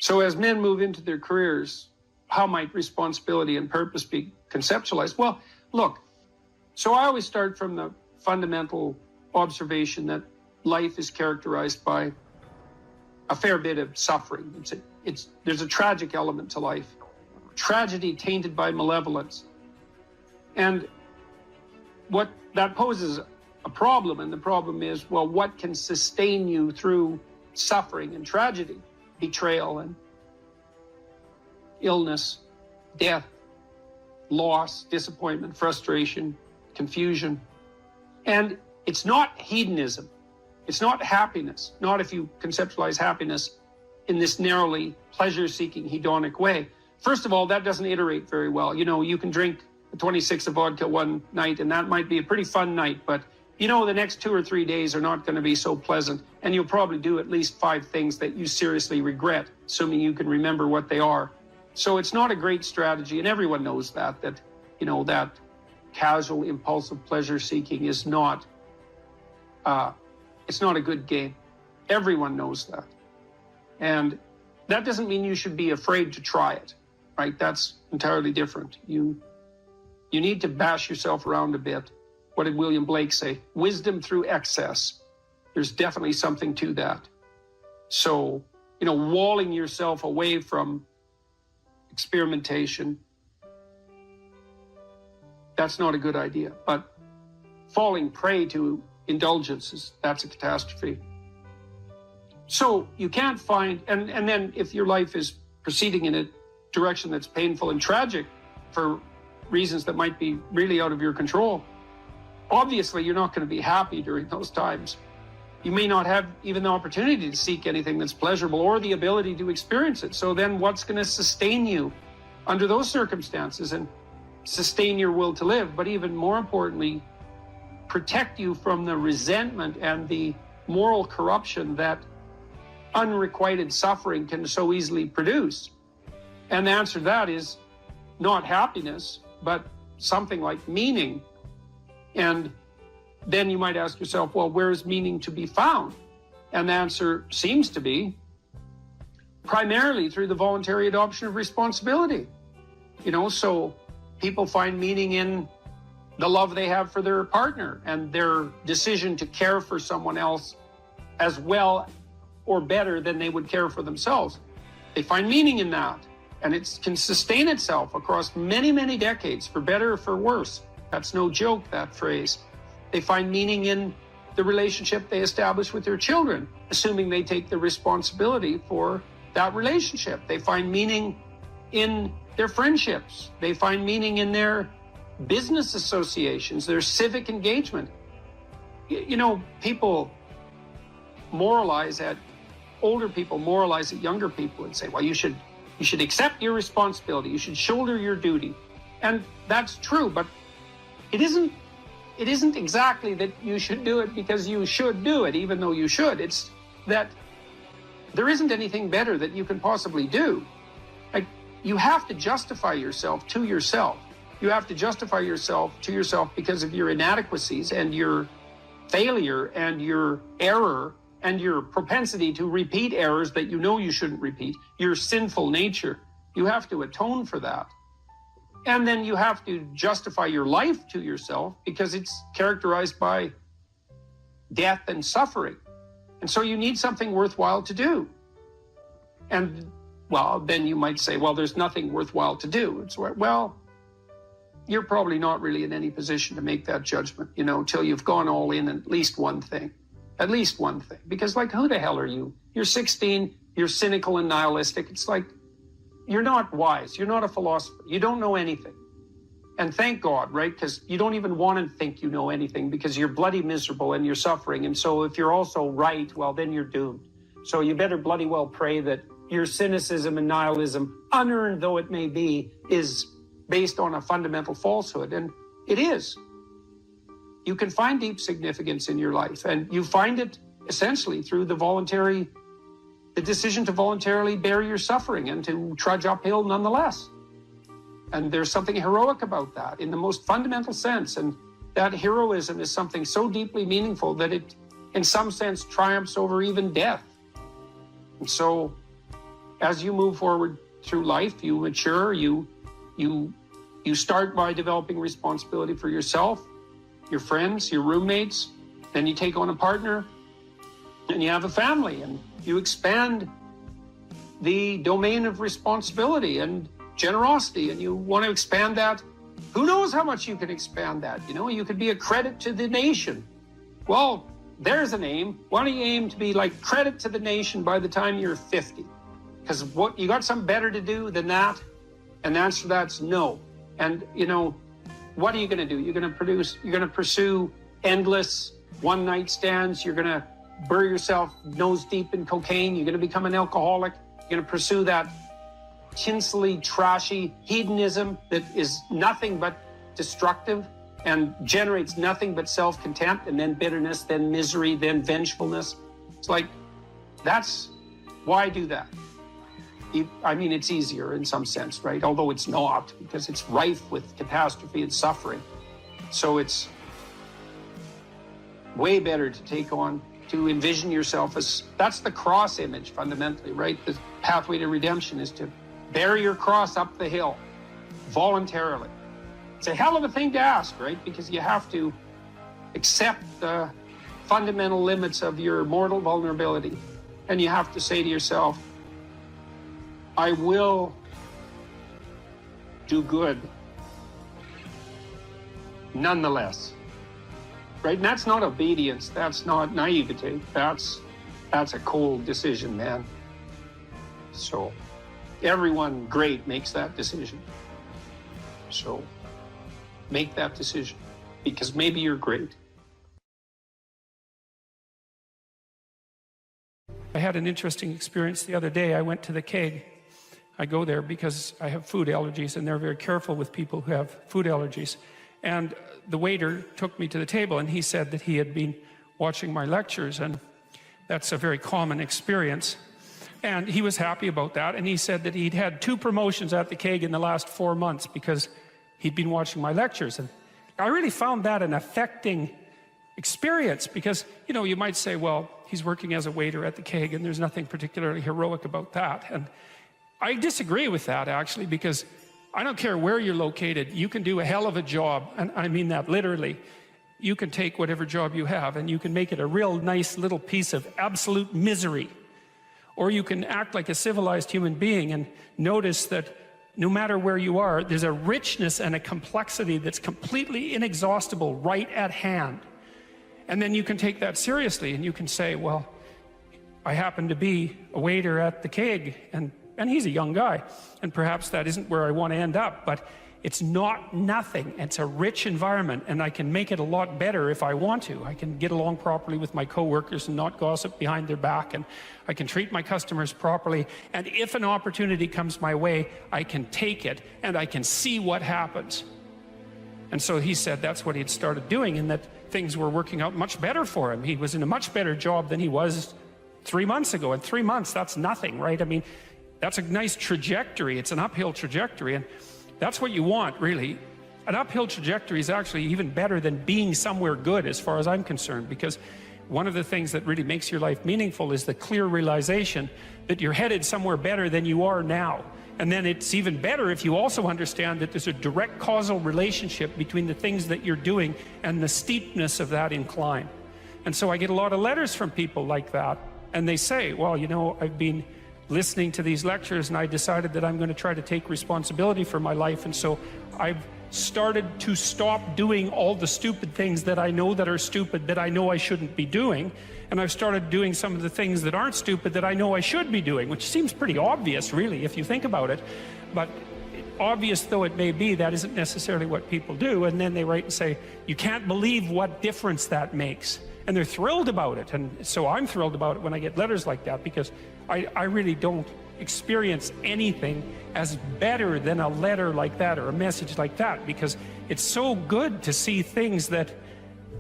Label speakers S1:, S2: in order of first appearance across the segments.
S1: So as men move into their careers, how might responsibility and purpose be conceptualized? Well, look, so I always start from the fundamental observation that life is characterized by a fair bit of suffering. There's a tragic element to life, tragedy tainted by malevolence. And what that poses a problem, and the problem is, well, what can sustain you through suffering and tragedy, betrayal and illness, death, loss, disappointment, frustration, confusion. And it's not hedonism. It's not happiness, not if you conceptualize happiness in this narrowly pleasure-seeking hedonic way. First of all, that doesn't iterate very well. You know, you can drink 26 of vodka one night, and that might be a pretty fun night, but you know the next 2 or 3 days are not going to be so pleasant, and you'll probably do at least 5 things that you seriously regret, assuming you can remember what they are. So it's not a great strategy, and everyone knows that you know, that casual, impulsive pleasure-seeking is not, it's not a good game. Everyone knows that. And that doesn't mean you should be afraid to try it, right? That's entirely different. You need to bash yourself around a bit. What did William Blake say? Wisdom through excess. There's definitely something to that. So, you know, walling yourself away from experimentation, that's not a good idea. But falling prey to indulgences, that's a catastrophe. So you can't find, and then if your life is proceeding in a direction that's painful and tragic for reasons that might be really out of your control, obviously you're not going to be happy during those times. You may not have even the opportunity to seek anything that's pleasurable or the ability to experience it. So then what's going to sustain you under those circumstances and sustain your will to live, but even more importantly, protect you from the resentment and the moral corruption that unrequited suffering can so easily produce? And the answer to that is not happiness, but something like meaning. And then you might ask yourself, well, where is meaning to be found? And the answer seems to be primarily through the voluntary adoption of responsibility. You know, so people find meaning in the love they have for their partner and their decision to care for someone else as well or better than they would care for themselves. They find meaning in that, and it can sustain itself across many, many decades, for better or for worse. That's no joke, that phrase. They find meaning in the relationship they establish with their children, assuming they take the responsibility for that relationship. They find meaning in their friendships. They find meaning in their business associations, their civic engagement. You know, people moralize at older people, moralize at younger people and say, well, you should accept your responsibility. You should shoulder your duty. And that's true, but it isn't exactly that you should do it because you should do it, even though you should. It's that there isn't anything better that you can possibly do. Like, you have to justify yourself to yourself. You have to justify yourself to yourself because of your inadequacies and your failure and your error and your propensity to repeat errors that you know you shouldn't repeat, your sinful nature. You have to atone for that. And then you have to justify your life to yourself because it's characterized by death and suffering. And so you need something worthwhile to do. And, well, then you might say, well, there's nothing worthwhile to do. It's, well, you're probably not really in any position to make that judgment, you know, till you've gone all in at least one thing. At least one thing. Because, like, who the hell are you? You're 16, you're cynical and nihilistic. It's like, you're not wise. You're not a philosopher. You don't know anything. And thank God, right? Because you don't even want to think you know anything because you're bloody miserable and you're suffering. And so if you're also right, well, then you're doomed. So you better bloody well pray that your cynicism and nihilism, unearned though it may be, is based on a fundamental falsehood. And it is. You can find deep significance in your life, and you find it essentially through the decision to voluntarily bear your suffering and to trudge uphill nonetheless. And there's something heroic about that in the most fundamental sense. And that heroism is something so deeply meaningful that it, in some sense, triumphs over even death. And so as you move forward through life, you mature, you start by developing responsibility for yourself, your friends, your roommates, then you take on a partner, and you have a family, and you expand the domain of responsibility and generosity, and you want to expand that. Who knows how much you can expand that? You know, you could be a credit to the nation. Well, there's an aim. Why don't you aim to be like credit to the nation by the time you're 50? Because what you got something better to do than that? And the answer to that's no. And you know, what are you going to do? You're going to pursue endless one-night stands. You're going to bury yourself nose deep in cocaine. You're going to become an alcoholic. You're going to pursue that tinsely, trashy hedonism that is nothing but destructive and generates nothing but self-contempt, and then bitterness, then misery, then vengefulness. It's like, that's why do that? I mean, it's easier in some sense, right? Although it's not, because it's rife with catastrophe and suffering. So it's way better to envision yourself as, that's the cross image fundamentally, right? The pathway to redemption is to bear your cross up the hill voluntarily. It's a hell of a thing to ask, right? Because you have to accept the fundamental limits of your mortal vulnerability. And you have to say to yourself, I will do good nonetheless. Right? And that's not obedience. That's not naivete. That's a cold decision, man. So everyone great makes that decision. So make that decision, because maybe you're great. I had an interesting experience the other day. I went to the keg. I go there because I have food allergies, and they're very careful with people who have food allergies. And the waiter took me to the table, and he said that he had been watching my lectures, and that's a very common experience. And he was happy about that, and he said that he'd had 2 promotions at the keg in the last 4 months because he'd been watching my lectures. And I really found that an affecting experience, because, you know, you might say, well, he's working as a waiter at the keg, and there's nothing particularly heroic about that. And I disagree with that, actually, because I don't care where you're located, you can do a hell of a job, and I mean that literally. You can take whatever job you have and you can make it a real nice little piece of absolute misery. Or you can act like a civilized human being and notice that no matter where you are, there's a richness and a complexity that's completely inexhaustible right at hand. And then you can take that seriously, and you can say, well, I happen to be a waiter at the keg, and he's a young guy, and perhaps that isn't where I want to end up, but it's not nothing. It's a rich environment, and I can make it a lot better if I want to. I can get along properly with my coworkers and not gossip behind their back, and I can treat my customers properly, and if an opportunity comes my way, I can take it, and I can see what happens. And so he said that's what he'd started doing, and that things were working out much better for him. He was in a much better job than he was 3 months ago, and 3 months, that's nothing, right? I mean, that's a nice trajectory. It's an uphill trajectory, and that's what you want, really. An uphill trajectory is actually even better than being somewhere good, as far as I'm concerned, because one of the things that really makes your life meaningful is the clear realization that you're headed somewhere better than you are now. And then it's even better if you also understand that there's a direct causal relationship between the things that you're doing and the steepness of that incline. And so I get a lot of letters from people like that, and they say, well, you know, I've been listening to these lectures, and I decided that I'm going to try to take responsibility for my life, and so I've started to stop doing all the stupid things that I know that are stupid, that I know I shouldn't be doing, and I've started doing some of the things that aren't stupid that I know I should be doing, which seems pretty obvious, really, if you think about it. But obvious though it may be, that isn't necessarily what people do. And then they write and say, you can't believe what difference that makes. And they're thrilled about it. And so I'm thrilled about it when I get letters like that, because I really don't experience anything as better than a letter like that or a message like that, because it's so good to see things that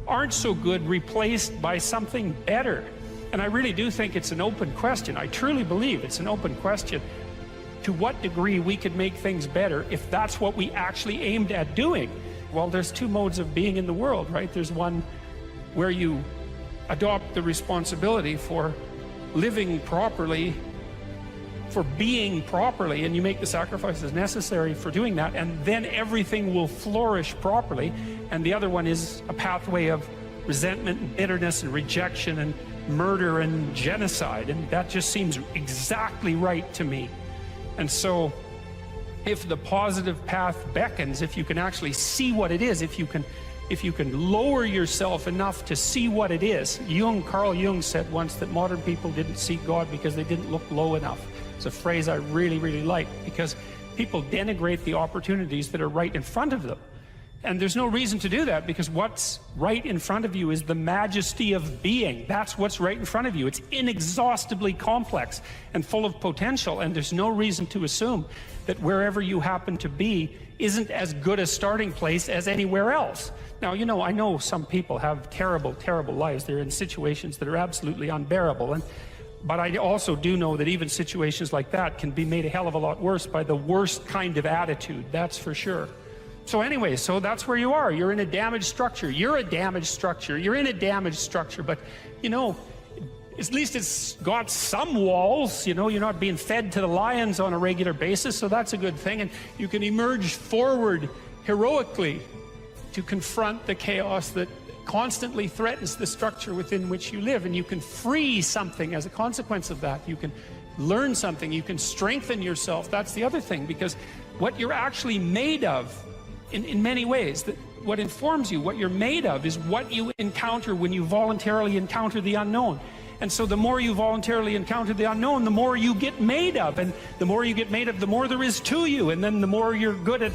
S1: aren't so good replaced by something better. And I really do think it's an open question. I truly believe it's an open question to what degree we could make things better if that's what we actually aimed at doing. Well, there's 2 modes of being in the world, right? There's one where you adopt the responsibility for living properly for being properly, and you make the sacrifices necessary for doing that, and then everything will flourish properly. And the other one is a pathway of resentment and bitterness and rejection and murder and genocide, and that just seems exactly right to me. And so if the positive path beckons, if you can actually see what it is, if you can lower yourself enough to see what it is. Carl Jung said once that modern people didn't see God because they didn't look low enough. It's a phrase I really, really like, because people denigrate the opportunities that are right in front of them. And there's no reason to do that, because what's right in front of you is the majesty of being. That's what's right in front of you. It's inexhaustibly complex and full of potential, and there's no reason to assume that wherever you happen to be isn't as good a starting place as anywhere else. Now, you know, I know some people have terrible, terrible lives. They're in situations that are absolutely unbearable. But I also do know that even situations like that can be made a hell of a lot worse by the worst kind of attitude, that's for sure. So anyway, so that's where you are. You're in a damaged structure. You're a damaged structure. You're in a damaged structure. But, you know, at least it's got some walls. You know, you're not being fed to the lions on a regular basis, so that's a good thing. And you can emerge forward heroically to confront the chaos that constantly threatens the structure within which you live. And you can free something as a consequence of that. You can learn something. You can strengthen yourself. That's the other thing, because what you're actually made of, in many ways, what informs you, what you're made of, is what you encounter when you voluntarily encounter the unknown. And so the more you voluntarily encounter the unknown, the more you get made of. And the more you get made of, the more there is to you. And then the more you're good at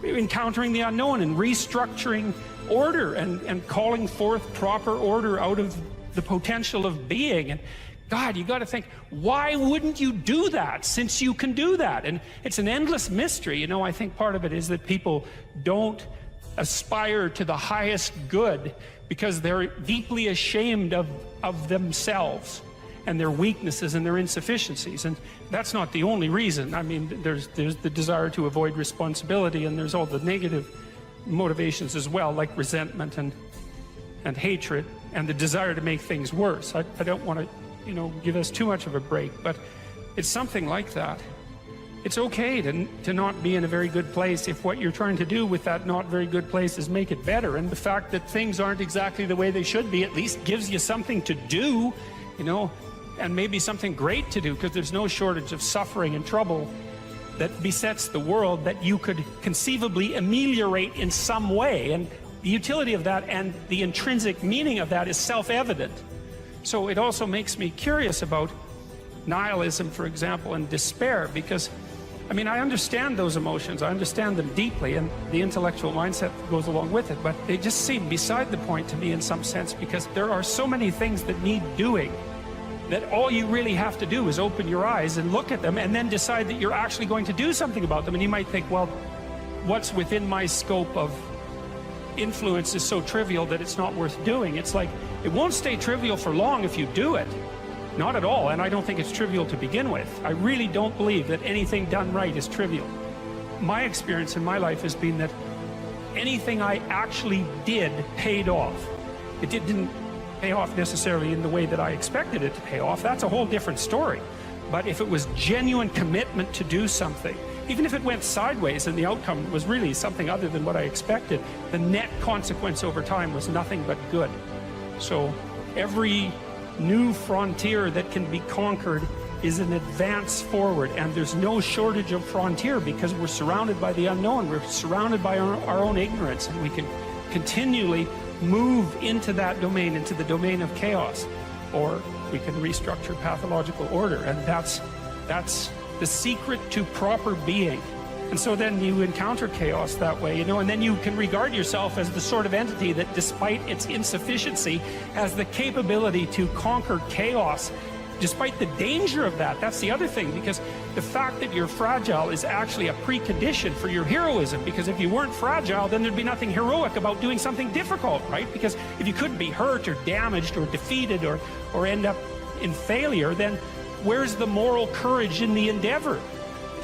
S1: encountering the unknown and restructuring order and calling forth proper order out of the potential of being. And God, you got to think, why wouldn't you do that, since you can do that? And it's an endless mystery. You know, I think part of it is that people don't aspire to the highest good because they're deeply ashamed of themselves and their weaknesses and their insufficiencies. And that's not the only reason. I mean, there's the desire to avoid responsibility, and there's all the negative motivations as well, like resentment and hatred, and the desire to make things worse. I don't want to, you know, give us too much of a break, but it's something like that. It's okay to not be in a very good place if what you're trying to do with that not very good place is make it better. And the fact that things aren't exactly the way they should be at least gives you something to do, you know, and maybe something great to do, because there's no shortage of suffering and trouble that besets the world that you could conceivably ameliorate in some way. And the utility of that and the intrinsic meaning of that is self-evident. So it also makes me curious about nihilism, for example, and despair, because, I mean, I understand those emotions, I understand them deeply, and the intellectual mindset goes along with it, but they just seem beside the point to me in some sense, because there are so many things that need doing that all you really have to do is open your eyes and look at them and then decide that you're actually going to do something about them. And you might think, well, what's within my scope of influence is so trivial that it's not worth doing. It's like, it won't stay trivial for long if you do it. Not at all. And I don't think it's trivial to begin with. I really don't believe that anything done right is trivial. My experience in my life has been that anything I actually did paid off. It didn't pay off necessarily in the way that I expected it to pay off. That's a whole different story. But if it was genuine commitment to do something, even if it went sideways and the outcome was really something other than what I expected, the net consequence over time was nothing but good. So every new frontier that can be conquered is an advance forward, and there's no shortage of frontier because we're surrounded by the unknown. We're surrounded by our own ignorance, and we can continually move into that domain, into the domain of chaos, or we can restructure pathological order. And that's the secret to proper being. And so then you encounter chaos that way, you know, and then you can regard yourself as the sort of entity that, despite its insufficiency, has the capability to conquer chaos, despite the danger of that. That's the other thing, because the fact that you're fragile is actually a precondition for your heroism, because if you weren't fragile, then there'd be nothing heroic about doing something difficult, right? Because if you couldn't be hurt or damaged or defeated or end up in failure, then where's the moral courage in the endeavor?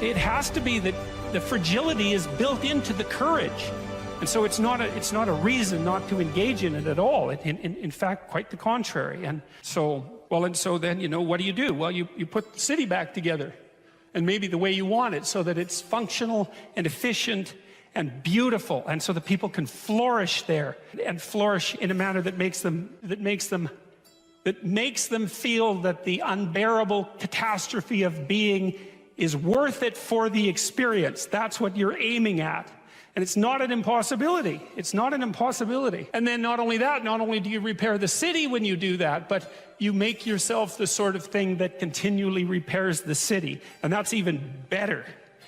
S1: It has to be that the fragility is built into the courage. And so it's not a reason not to engage in it at all. In fact, quite the contrary. And so then, you know, what do? Well, you put the city back together.
S2: and maybe the way you want it, so that it's functional and efficient and beautiful, and so that people can flourish there, and flourish in a manner that makes them feel that the unbearable catastrophe of being is worth it for the experience. That's what you're aiming at. And it's not an impossibility. It's not an impossibility. And then not only that, not only do you repair the city when you do that, but you make yourself the sort of thing that continually repairs the city. And that's even better.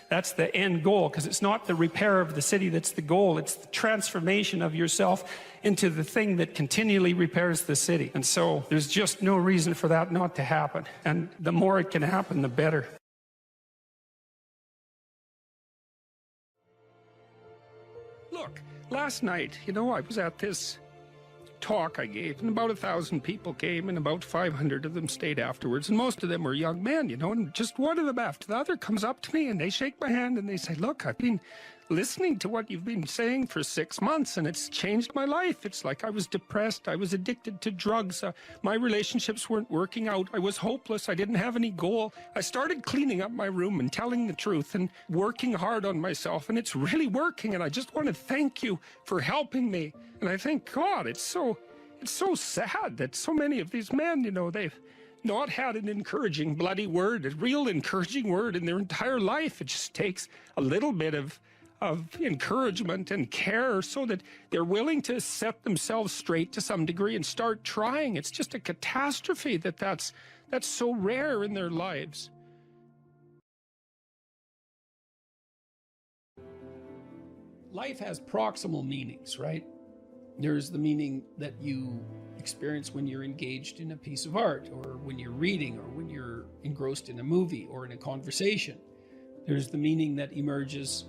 S2: That's the end goal, because it's not the repair of the city that's the goal. It's the transformation of yourself into the thing that continually repairs the city. And so there's just no reason for that not to happen. And the more it can happen, the better. Look, last night, I was at this talk I gave, and about 1,000 people came, and about 500 of them stayed afterwards, and most of them were young men, and just one of them after the other comes up to me, and they shake my hand, and they say, look, I've been listening to what you've been saying for 6 months, and it's changed my life. It's like I was depressed, I was addicted to drugs, my relationships weren't working out, I was hopeless, I didn't have any goal. I started cleaning up my room and telling the truth and working hard on myself, and it's really working, and I just want to thank you for helping me. And I think, God, it's so sad that so many of these men, they've not had an encouraging bloody word, a real encouraging word in their entire life. It just takes a little bit of encouragement and care so that they're willing to set themselves straight to some degree and start trying. It's just a catastrophe that's so rare in their lives. Life has proximal meanings, right? There's the meaning that you experience when you're engaged in a piece of art, or when you're reading, or when you're engrossed in a movie or in a conversation. There's the meaning that emerges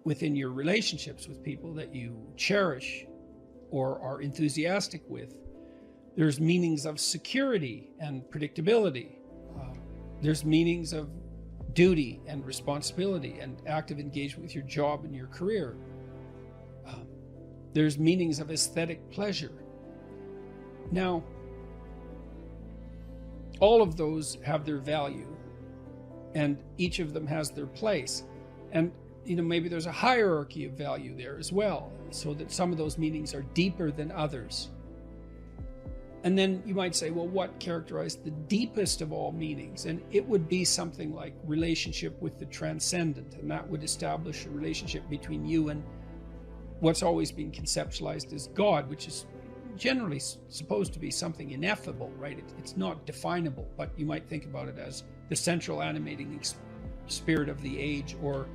S2: within your relationships with people that you cherish or are enthusiastic with. There's meanings of security and predictability. There's meanings of duty and responsibility and active engagement with your job and your career. There's meanings of aesthetic pleasure. Now, all of those have their value, and each of them has their place. And maybe there's a hierarchy of value there as well, so that some of those meanings are deeper than others. And then you might say, well, what characterized the deepest of all meanings? And it would be something like relationship with the transcendent, and that would establish a relationship between you and what's always been conceptualized as God, which is generally supposed to be something ineffable, right? It's not definable, but you might think about it as the central animating spirit of the age, or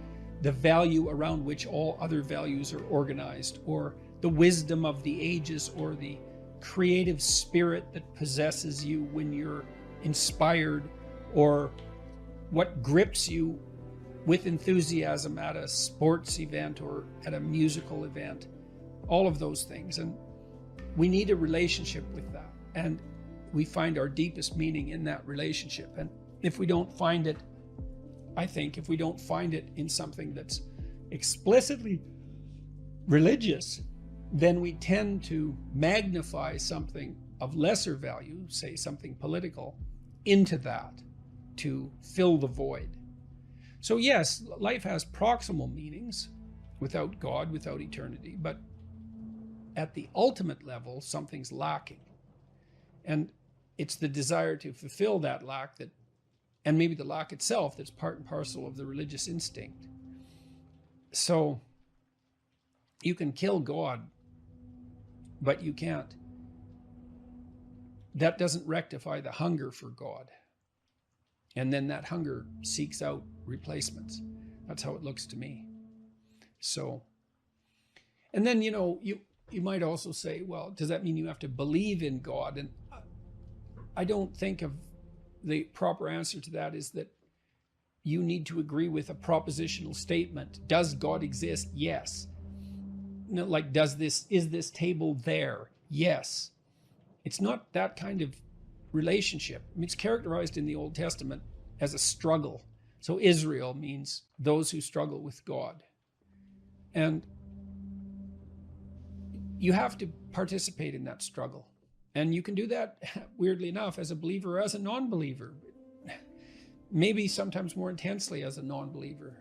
S2: the value around which all other values are organized, or the wisdom of the ages, or the creative spirit that possesses you when you're inspired, or what grips you with enthusiasm at a sports event or at a musical event. All of those things. And we need a relationship with that. And we find our deepest meaning in that relationship. And if we don't find it, I think, if we don't find it in something that's explicitly religious, then we tend to magnify something of lesser value, say something political, into that to fill the void. So yes, life has proximal meanings without God, without eternity, but at the ultimate level, something's lacking. And it's the desire to fulfill that lack that, and maybe the lack itself, that's part and parcel of the religious instinct. So you can kill God, but you can't. That doesn't rectify the hunger for God. And then that hunger seeks out replacements. That's how it looks to me. So, and then, you might also say, well, does that mean you have to believe in God? And I don't think of the proper answer to that is that you need to agree with a propositional statement. Does God exist? Yes. Like, is this table there? Yes. It's not that kind of relationship. I mean, it's characterized in the Old Testament as a struggle. So Israel means those who struggle with God. And you have to participate in that struggle. And you can do that, weirdly enough, as a believer or as a non-believer. maybe sometimes more intensely as a non-believer.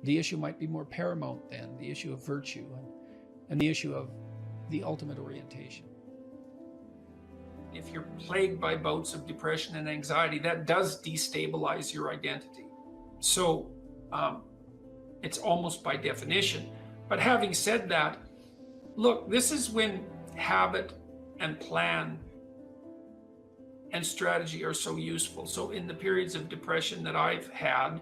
S2: The issue might be more paramount then, the issue of virtue and the issue of the ultimate orientation. If you're plagued by bouts of depression and anxiety, that does destabilize your identity. So it's almost by definition. But having said that, look, this is when habit and plan and strategy are so useful. So in the periods of depression that I've had,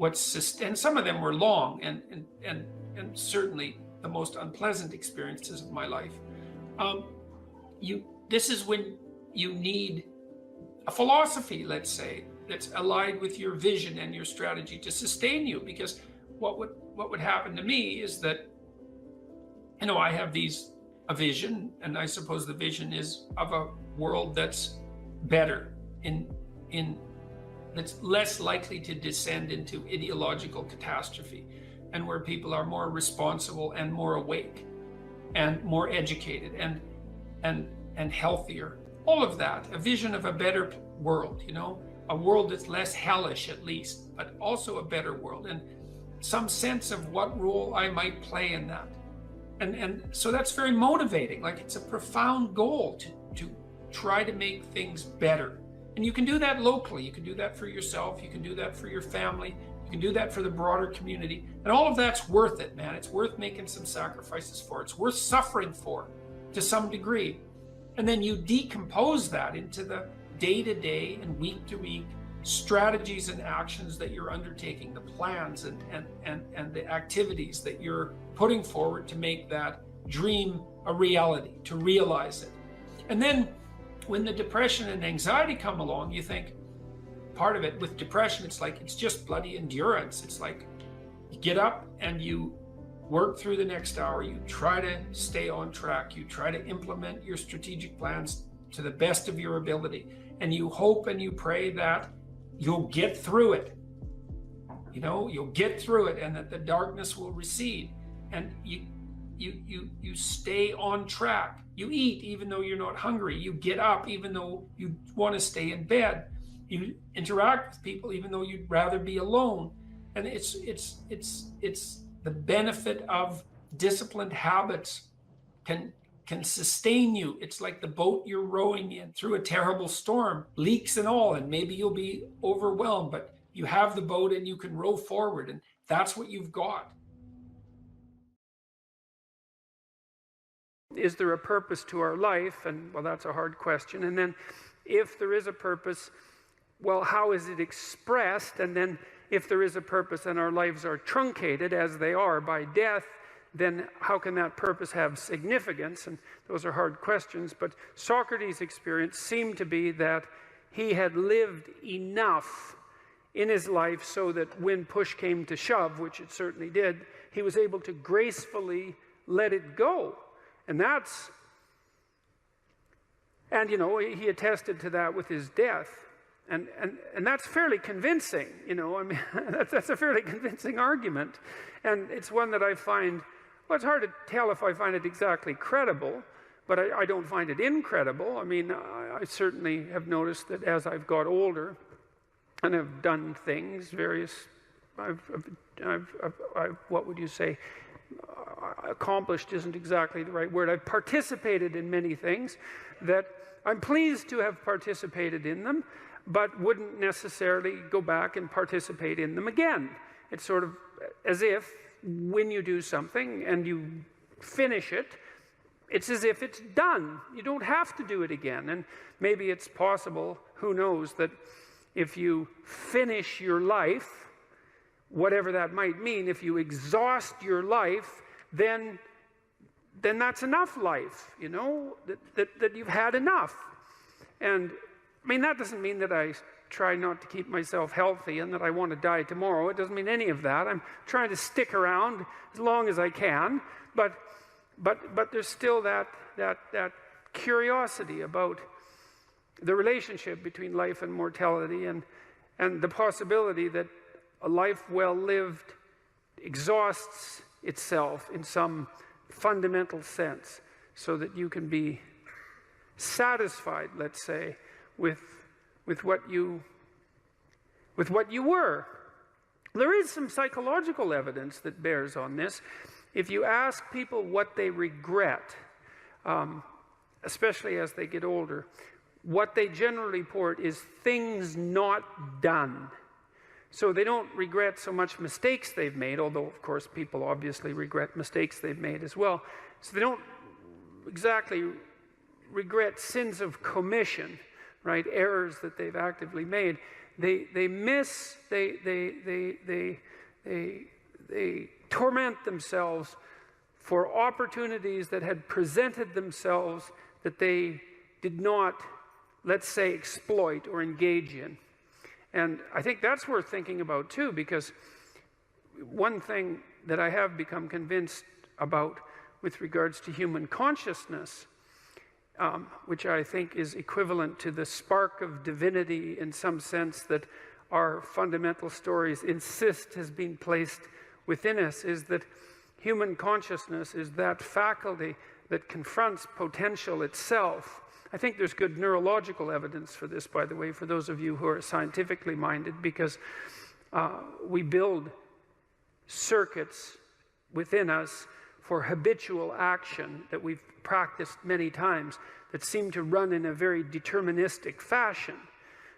S2: and some of them were long and certainly the most unpleasant experiences of my life. This is when you need a philosophy, let's say, that's allied with your vision and your strategy to sustain you. Because what would happen to me is that, I have a vision, and I suppose the vision is of a world that's better, that's less likely to descend into ideological catastrophe, and where people are more responsible and more awake and more educated and healthier. All of that, a vision of a better world, a world that's less hellish at least, but also a better world, and some sense of what role I might play in that. And so that's very motivating. Like, it's a profound goal to try to make things better. And you can do that locally. You can do that for yourself. You can do that for your family. You can do that for the broader community. And all of that's worth it, man. It's worth making some sacrifices for. It's worth suffering for to some degree. And then you decompose that into the day-to-day and week-to-week strategies and actions that you're undertaking, the plans and the activities that you're putting forward to make that dream a reality, to realize it. And then when the depression and anxiety come along, you think, part of it with depression, it's just bloody endurance. It's like you get up and you work through the next hour, you try to stay on track, you try to implement your strategic plans to the best of your ability, and you hope and you pray that you'll get through it. You'll get through it, and that the darkness will recede, and you stay on track. You eat even though you're not hungry. You get up even though you want to stay in bed. You interact with people even though you'd rather be alone. And it's the benefit of disciplined habits can sustain you. It's like the boat you're rowing in through a terrible storm, leaks and all, and maybe you'll be overwhelmed, but you have the boat and you can row forward, and that's what you've got. Is there a purpose to our life? And well, that's a hard question. And then if there is a purpose, well, how is it expressed? And then if there is a purpose and our lives are truncated as they are by death, then how can that purpose have significance? And those are hard questions. But Socrates' experience seemed to be that he had lived enough in his life so that when push came to shove, which it certainly did, he was able to gracefully let it go. And he attested to that with his death. And that's fairly convincing, that's a fairly convincing argument. And it's one that I find, well, it's hard to tell if I find it exactly credible, but I don't find it incredible. I certainly have noticed that as I've got older and have done things, I've what would you say? Accomplished isn't exactly the right word. I've participated in many things that I'm pleased to have participated in them, but wouldn't necessarily go back and participate in them again. It's sort of as if when you do something and you finish it, it's as if it's done. You don't have to do it again. And maybe it's possible, who knows, that if you finish your life, whatever that might mean, if you exhaust your life, then that's enough life, that you've had enough. And that doesn't mean that I try not to keep myself healthy and that I want to die tomorrow. It doesn't mean any of that. I'm trying to stick around as long as I can, but there's still that curiosity about the relationship between life and mortality, and the possibility that a life well lived exhausts itself in some fundamental sense, so that you can be satisfied, let's say, with what you with what you were. There is some psychological evidence that bears on this. If you ask people what they regret, especially as they get older, what they generally report is things not done. So they don't regret so much mistakes they've made, although, of course, people obviously regret mistakes they've made as well. So they don't exactly regret sins of commission, right? Errors that they've actively made. They torment themselves for opportunities that had presented themselves that they did not, let's say, exploit or engage in. And I think that's worth thinking about too, because one thing that I have become convinced about with regards to human consciousness, which I think is equivalent to the spark of divinity in some sense that our fundamental stories insist has been placed within us, is that human consciousness is that faculty that confronts potential itself. I think there's good neurological evidence for this, by the way, for those of you who are scientifically minded, because we build circuits within us for habitual action that we've practiced many times that seem to run in a very deterministic fashion.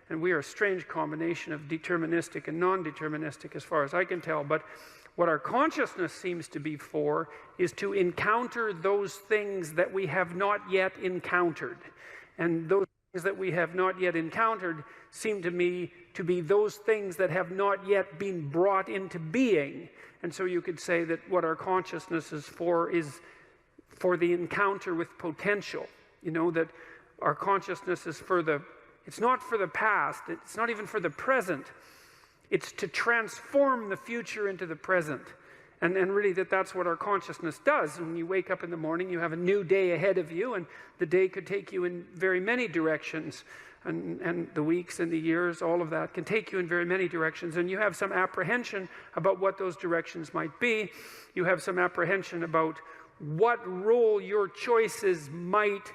S2: And we are a strange combination of deterministic and non-deterministic as far as I can tell. But what our consciousness seems to be for is to encounter those things that we have not yet encountered. And those things that we have not yet encountered seem to me to be those things that have not yet been brought into being. And so you could say that what our consciousness is for the encounter with potential. You know, that our consciousness is it's not for the past, it's not even for the present. It's to transform the future into the present. And really that's what our consciousness does. When you wake up in the morning, you have a new day ahead of you, and the day could take you in very many directions. And the weeks and the years, all of that can take you in very many directions. And you have some apprehension about what those directions might be. You have some apprehension about what role your choices might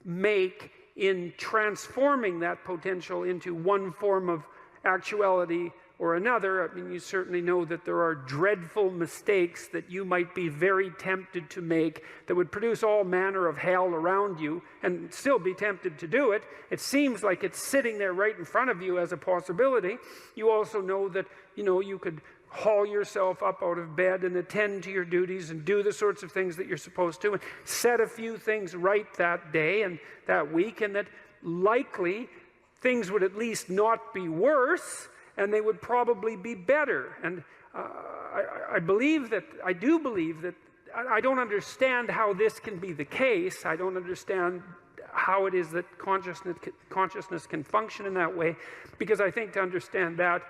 S2: make in transforming that potential into one form of actuality or another. I mean, you certainly know that there are dreadful mistakes that you might be very tempted to make that would produce all manner of hell around you and still be tempted to do it. It seems like it's sitting there right in front of you as a possibility. You also know that, you could haul yourself up out of bed and attend to your duties and do the sorts of things that you're supposed to and set a few things right that day and that week, and that likely things would at least not be worse, and they would probably be better. And I do believe that I don't understand how this can be the case. I don't understand how it is that consciousness can function in that way, because I think to understand that,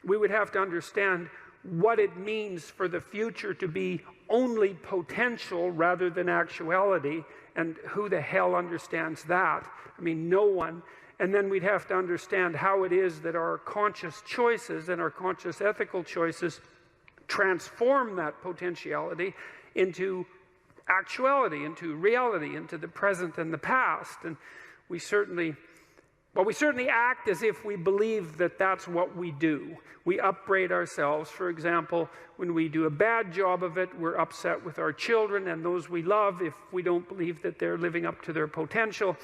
S2: we would have to understand what it means for the future to be only potential rather than actuality, and who the hell understands that? I mean, no one. And then we'd have to understand how it is that our conscious choices and our conscious ethical choices transform that potentiality into actuality, into reality, into the present and the past. And we certainly act as if we believe that that's what we do. We upbraid ourselves. For example, when we do a bad job of it, we're upset with our children and those we love if we don't believe that they're living up to their potential.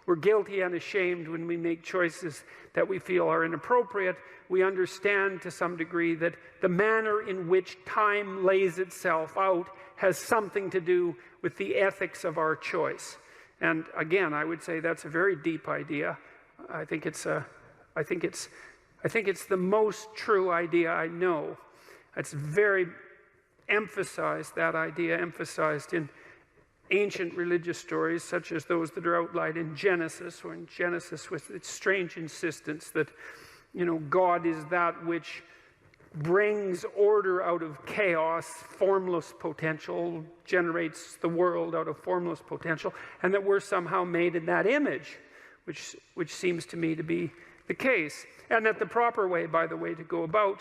S2: We're guilty and ashamed when we make choices that we feel are inappropriate. We understand to some degree that the manner in which time lays itself out has something to do with the ethics of our choice. And again, I would say that's a very deep idea. I think it's the most true idea I know. It's very emphasized, that idea emphasized in ancient religious stories such as those that are outlined in Genesis, or in Genesis with its strange insistence that, God is that which brings order out of chaos, formless potential, generates the world out of formless potential, and that we're somehow made in that image, which seems to me to be the case. And that the proper way, by the way, to go about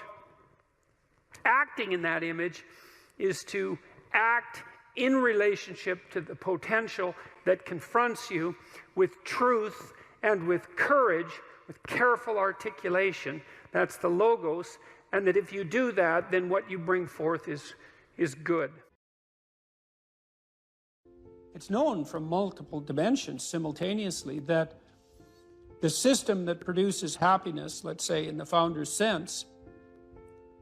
S2: acting in that image is to act in relationship to the potential that confronts you with truth and with courage with careful articulation. That's the logos. And that if you do that, then what you bring forth is good. It's known from multiple dimensions simultaneously that the system that produces happiness, let's say in the founder's sense,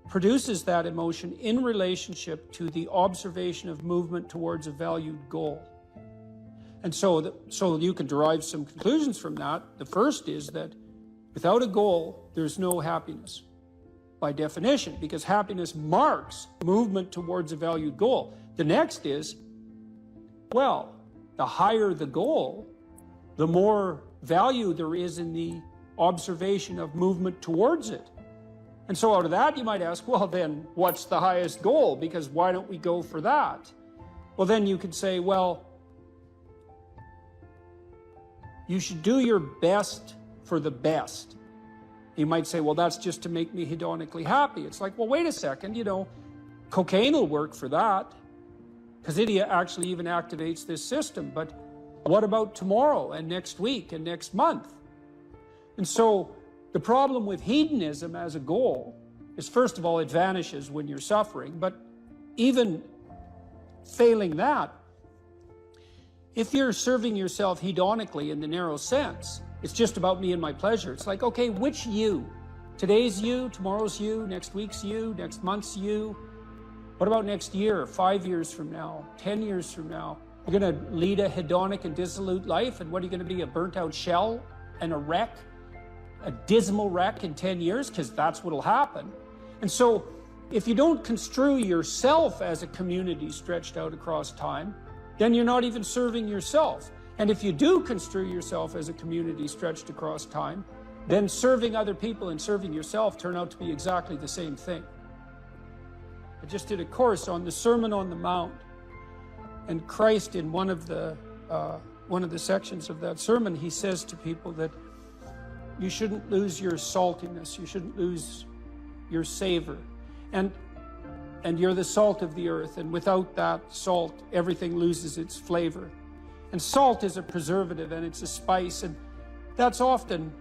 S2: produces that emotion in relationship to the observation of movement towards a valued goal. And so you can derive some conclusions from that. The first is that without a goal, there's no happiness by definition, because happiness marks movement towards a valued goal. The next is, well, the higher the goal, the more value there is in the observation of movement towards it. And so out of that, you might ask, well, then what's the highest goal? Because why don't we go for that? Well, then you could say, well, you should do your best for the best. You might say, well, that's just to make me hedonically happy. It's like, well, wait a second, cocaine will work for that, because it actually even activates this system. But what about tomorrow and next week and next month? And so the problem with hedonism as a goal is, first of all, it vanishes when you're suffering. But even failing that, if you're serving yourself hedonically in the narrow sense, it's just about me and my pleasure. It's like, okay, which you? Today's you, tomorrow's you, next week's you, next month's you. What about next year, 5 years from now, 10 years from now? You're going to lead a hedonic and dissolute life, and what are you going to be, a burnt-out shell and a wreck, a dismal wreck in 10 years? Because that's what'll happen. And so if you don't construe yourself as a community stretched out across time, then you're not even serving yourself. And if you do construe yourself as a community stretched across time, then serving other people and serving yourself turn out to be exactly the same thing. I just did a course on the Sermon on the Mount, and Christ, in one of the sections of that sermon, he says to people that you shouldn't lose your saltiness, you shouldn't lose your savor, and you're the salt of the earth, and without that salt, everything loses its flavor. And salt is a preservative, and it's a spice, and that's often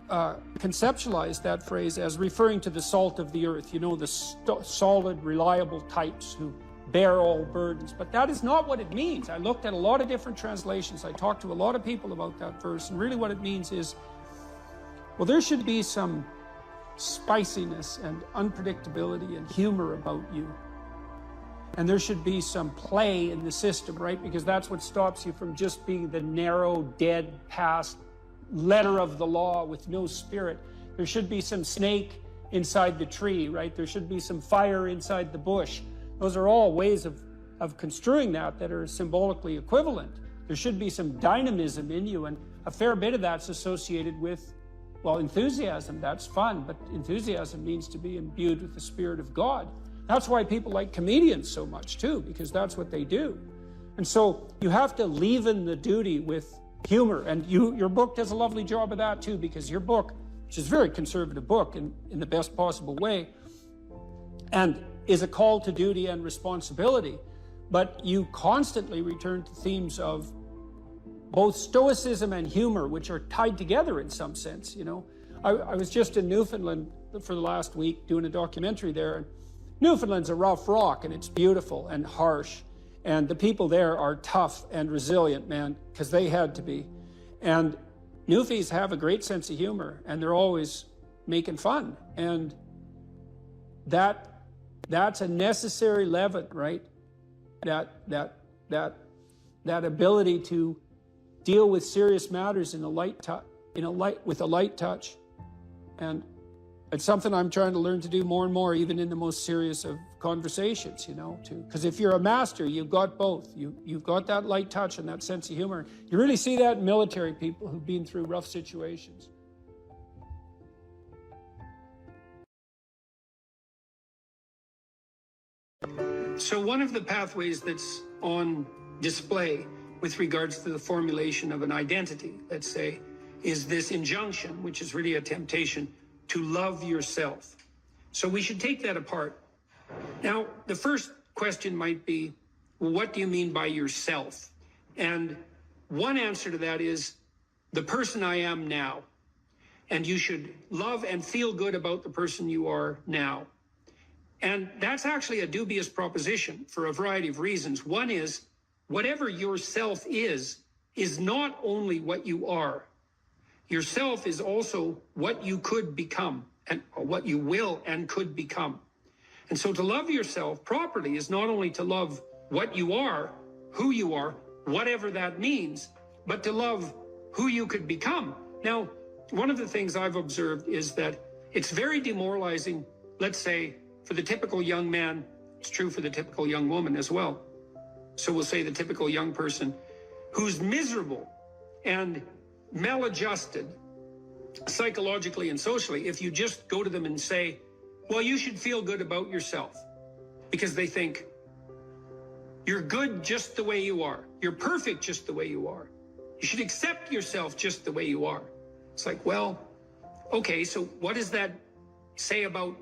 S2: conceptualized, that phrase, as referring to the salt of the earth, the solid, reliable types who bear all burdens. But that is not what it means. I looked at a lot of different translations. I talked to a lot of people about that verse, and really what it means is, well, there should be some spiciness and unpredictability and humor about you. And there should be some play in the system, right? Because that's what stops you from just being the narrow, dead, past letter of the law with no spirit. There should be some snake inside the tree, right? There should be some fire inside the bush. Those are all ways of construing that are symbolically equivalent. There should be some dynamism in you, and a fair bit of that's associated with, well, enthusiasm. That's fun, but enthusiasm means to be imbued with the Spirit of God. That's why people like comedians so much too, because that's what they do. And so you have to leaven the duty with humor, and your book does a lovely job of that too, because your book, which is a very conservative book in the best possible way, and is a call to duty and responsibility, but you constantly return to themes of both stoicism and humor, which are tied together in some sense. I was just in Newfoundland for the last week doing a documentary there, and Newfoundland's a rough rock, and it's beautiful and harsh, and the people there are tough and resilient, man, because they had to be. And Newfies have a great sense of humor, and they're always making fun, and that's a necessary leaven, right? That ability to deal with serious matters with a light touch, and it's something I'm trying to learn to do more and more, even in the most serious of conversations, because if you're a master, you've got both. You've got that light touch and that sense of humor. You really see that in military people who've been through rough situations. So one of the pathways that's on display with regards to the formulation of an identity, let's say, is this injunction, which is really a temptation to love yourself. So we should take that apart. Now, the first question might be, well, what do you mean by yourself? And one answer to that is the person I am now.
S1: and you should love and feel good about the person you are now. And that's actually a dubious proposition for a variety of reasons. One is, whatever yourself is not only what you are. Yourself is also what you could become, and what you will and could become. And so to love yourself properly is not only to love what you are, who you are, whatever that means, but to love who you could become. Now, one of the things I've observed is that it's very demoralizing, let's say, for the typical young man. It's true for the typical young woman as well. So we'll say the typical young person who's miserable and maladjusted psychologically and socially, if you just go to them and say, well, you should feel good about yourself, because they think you're good just the way you are. You're perfect just the way you are. You should accept yourself just the way you are. It's like, well, okay, so what does that say about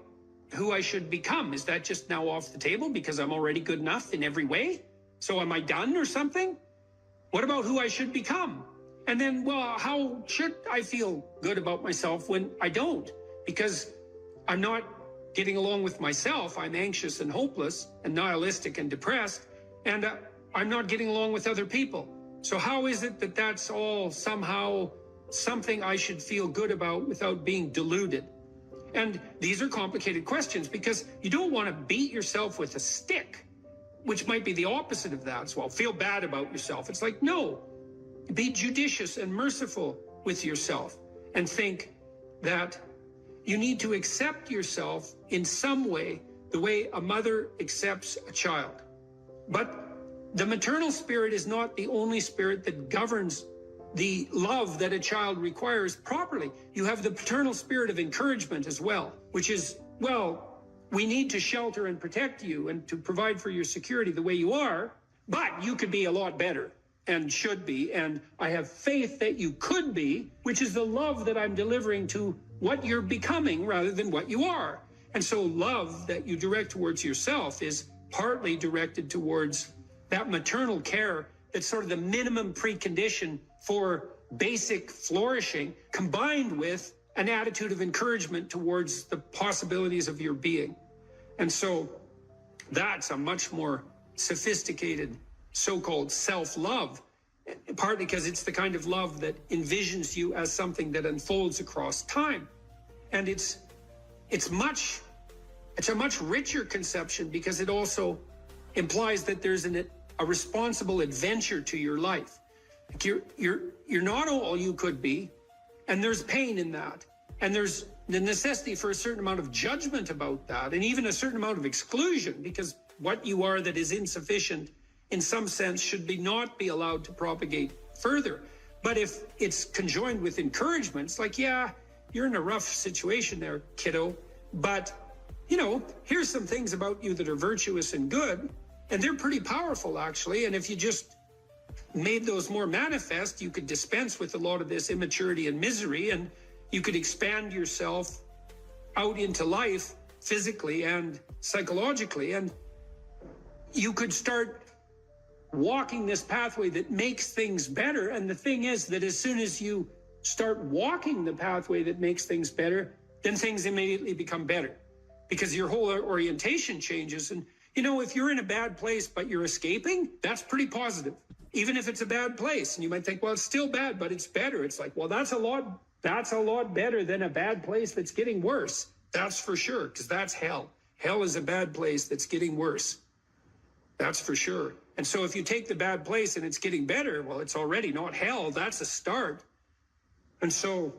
S1: who I should become? Is that just now off the table because I'm already good enough in every way? So am I done or something? What about who I should become? And then, well, how should I feel good about myself when I don't? Because I'm not getting along with myself. I'm anxious and hopeless and nihilistic and depressed, and I'm not getting along with other people. So how is it that that's all somehow something I should feel good about without being deluded? And these are complicated questions, because you don't want to beat yourself with a stick, which might be the opposite of that. So, well, feel bad about yourself. It's like, no, be judicious and merciful with yourself, and think that you need to accept yourself in some way, the way a mother accepts a child. But the maternal spirit is not the only spirit that governs the love that a child requires properly. You have the paternal spirit of encouragement as well, which is, well, we need to shelter and protect you and to provide for your security the way you are, but you could be a lot better and should be, and I have faith that you could be, which is the love that I'm delivering to what you're becoming rather than what you are. And so love that you direct towards yourself is partly directed towards that maternal care that's sort of the minimum precondition for basic flourishing, combined with an attitude of encouragement towards the possibilities of your being. And so that's a much more sophisticated so-called self-love, partly because it's the kind of love that envisions you as something that unfolds across time. And it's a much richer conception, because it also implies that there's a responsible adventure to your life. Like you're not all you could be, and there's pain in that, and there's the necessity for a certain amount of judgment about that, and even a certain amount of exclusion, because what you are that is insufficient in some sense should not be allowed to propagate further. But if it's conjoined with encouragement, it's like, yeah, you're in a rough situation there, kiddo, but here's some things about you that are virtuous and good, and they're pretty powerful, actually. And if you just made those more manifest, you could dispense with a lot of this immaturity and misery, and you could expand yourself out into life physically and psychologically, and you could start walking this pathway that makes things better. And the thing is that as soon as you start walking the pathway that makes things better, then things immediately become better, because your whole orientation changes. And if you're in a bad place but you're escaping, that's pretty positive, even if it's a bad place. And you might think, well, it's still bad, but it's better. It's like, well, that's a lot better than a bad place that's getting worse. That's for sure, because that's hell. Hell is a bad place that's getting worse. That's for sure. And so if you take the bad place and it's getting better, well, it's already not hell. That's a start. And so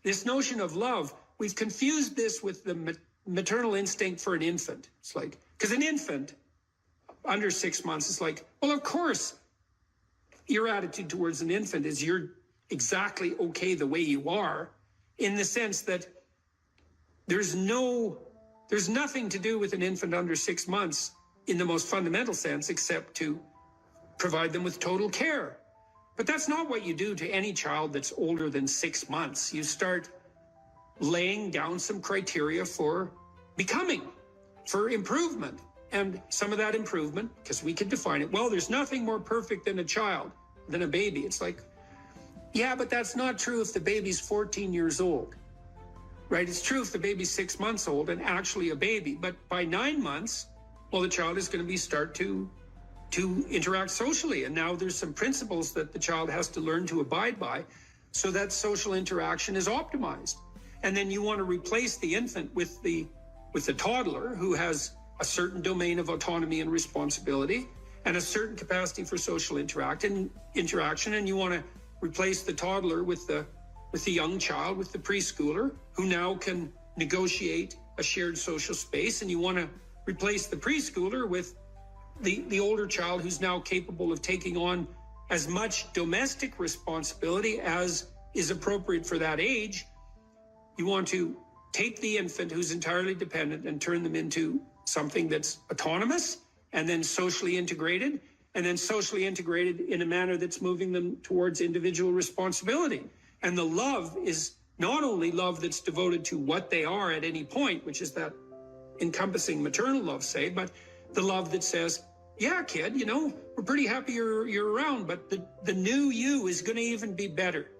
S1: this notion of love, we've confused this with the maternal instinct for an infant. It's like, because an infant under 6 months is like, well, of course, your attitude towards an infant is you're exactly okay the way you are, in the sense that there's nothing to do with an infant under 6 months in the most fundamental sense, except to provide them with total care. But that's not what you do to any child that's older than 6 months. You start laying down some criteria for becoming, for improvement. And some of that improvement, because we can define it, well, there's nothing more perfect than a child, than a baby. It's like, yeah, but that's not true if the baby's 14 years old. right? It's true if the baby's 6 months old and actually a baby, but by 9 months, well, the child is going to start to interact socially. And now there's some principles that the child has to learn to abide by so that social interaction is optimized. And then you want to replace the infant with the toddler who has a certain domain of autonomy and responsibility and a certain capacity for social interaction. And you want to replace the toddler with the young child, with the preschooler, who now can negotiate a shared social space. And you want to replace the preschooler with the older child who's now capable of taking on as much domestic responsibility as is appropriate for that age. You want to take the infant who's entirely dependent and turn them into something that's autonomous and then socially integrated, and then socially integrated in a manner that's moving them towards individual responsibility. And the love is not only love that's devoted to what they are at any point, which is that encompassing maternal love, say, but the love that says, yeah, kid, we're pretty happy you're around, but the new you is going to even be better.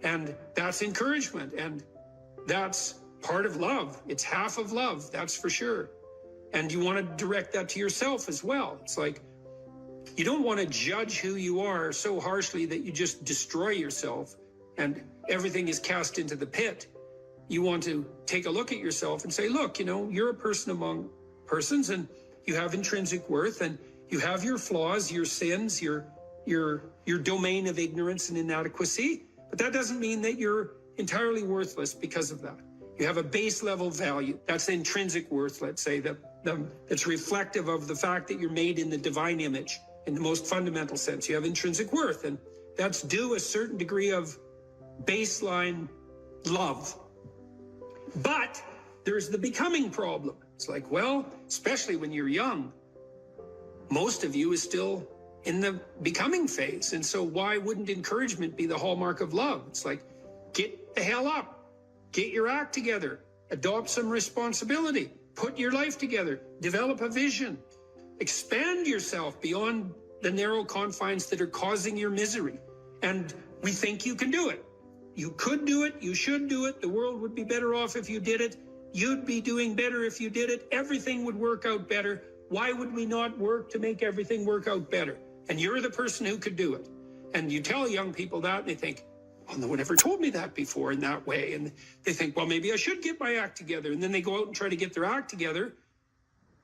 S1: And that's encouragement. And that's part of love. It's half of love, that's for sure. And you want to direct that to yourself as well. It's like, you don't want to judge who you are so harshly that you just destroy yourself and everything is cast into the pit. You want to take a look at yourself and say, look, you're a person among persons and you have intrinsic worth and you have your flaws, your sins, your domain of ignorance and inadequacy. But that doesn't mean that you're entirely worthless because of that. You have a base level value. That's intrinsic worth, let's say, that's reflective of the fact that you're made in the divine image in the most fundamental sense. You have intrinsic worth, and that's due a certain degree of baseline love. But there's the becoming problem. It's like, well, especially when you're young, most of you is still in the becoming phase. And so why wouldn't encouragement be the hallmark of love? It's like, get the hell up, get your act together, adopt some responsibility, put your life together, develop a vision, expand yourself beyond the narrow confines that are causing your misery. And we think you can do it. You could do it. You should do it. The world would be better off if you did it. You'd be doing better if you did it. Everything would work out better. Why would we not work to make everything work out better? And you're the person who could do it. And you tell young people that, and they think, well, no one ever told me that before in that way. And they think, well, maybe I should get my act together. And then they go out and try to get their act together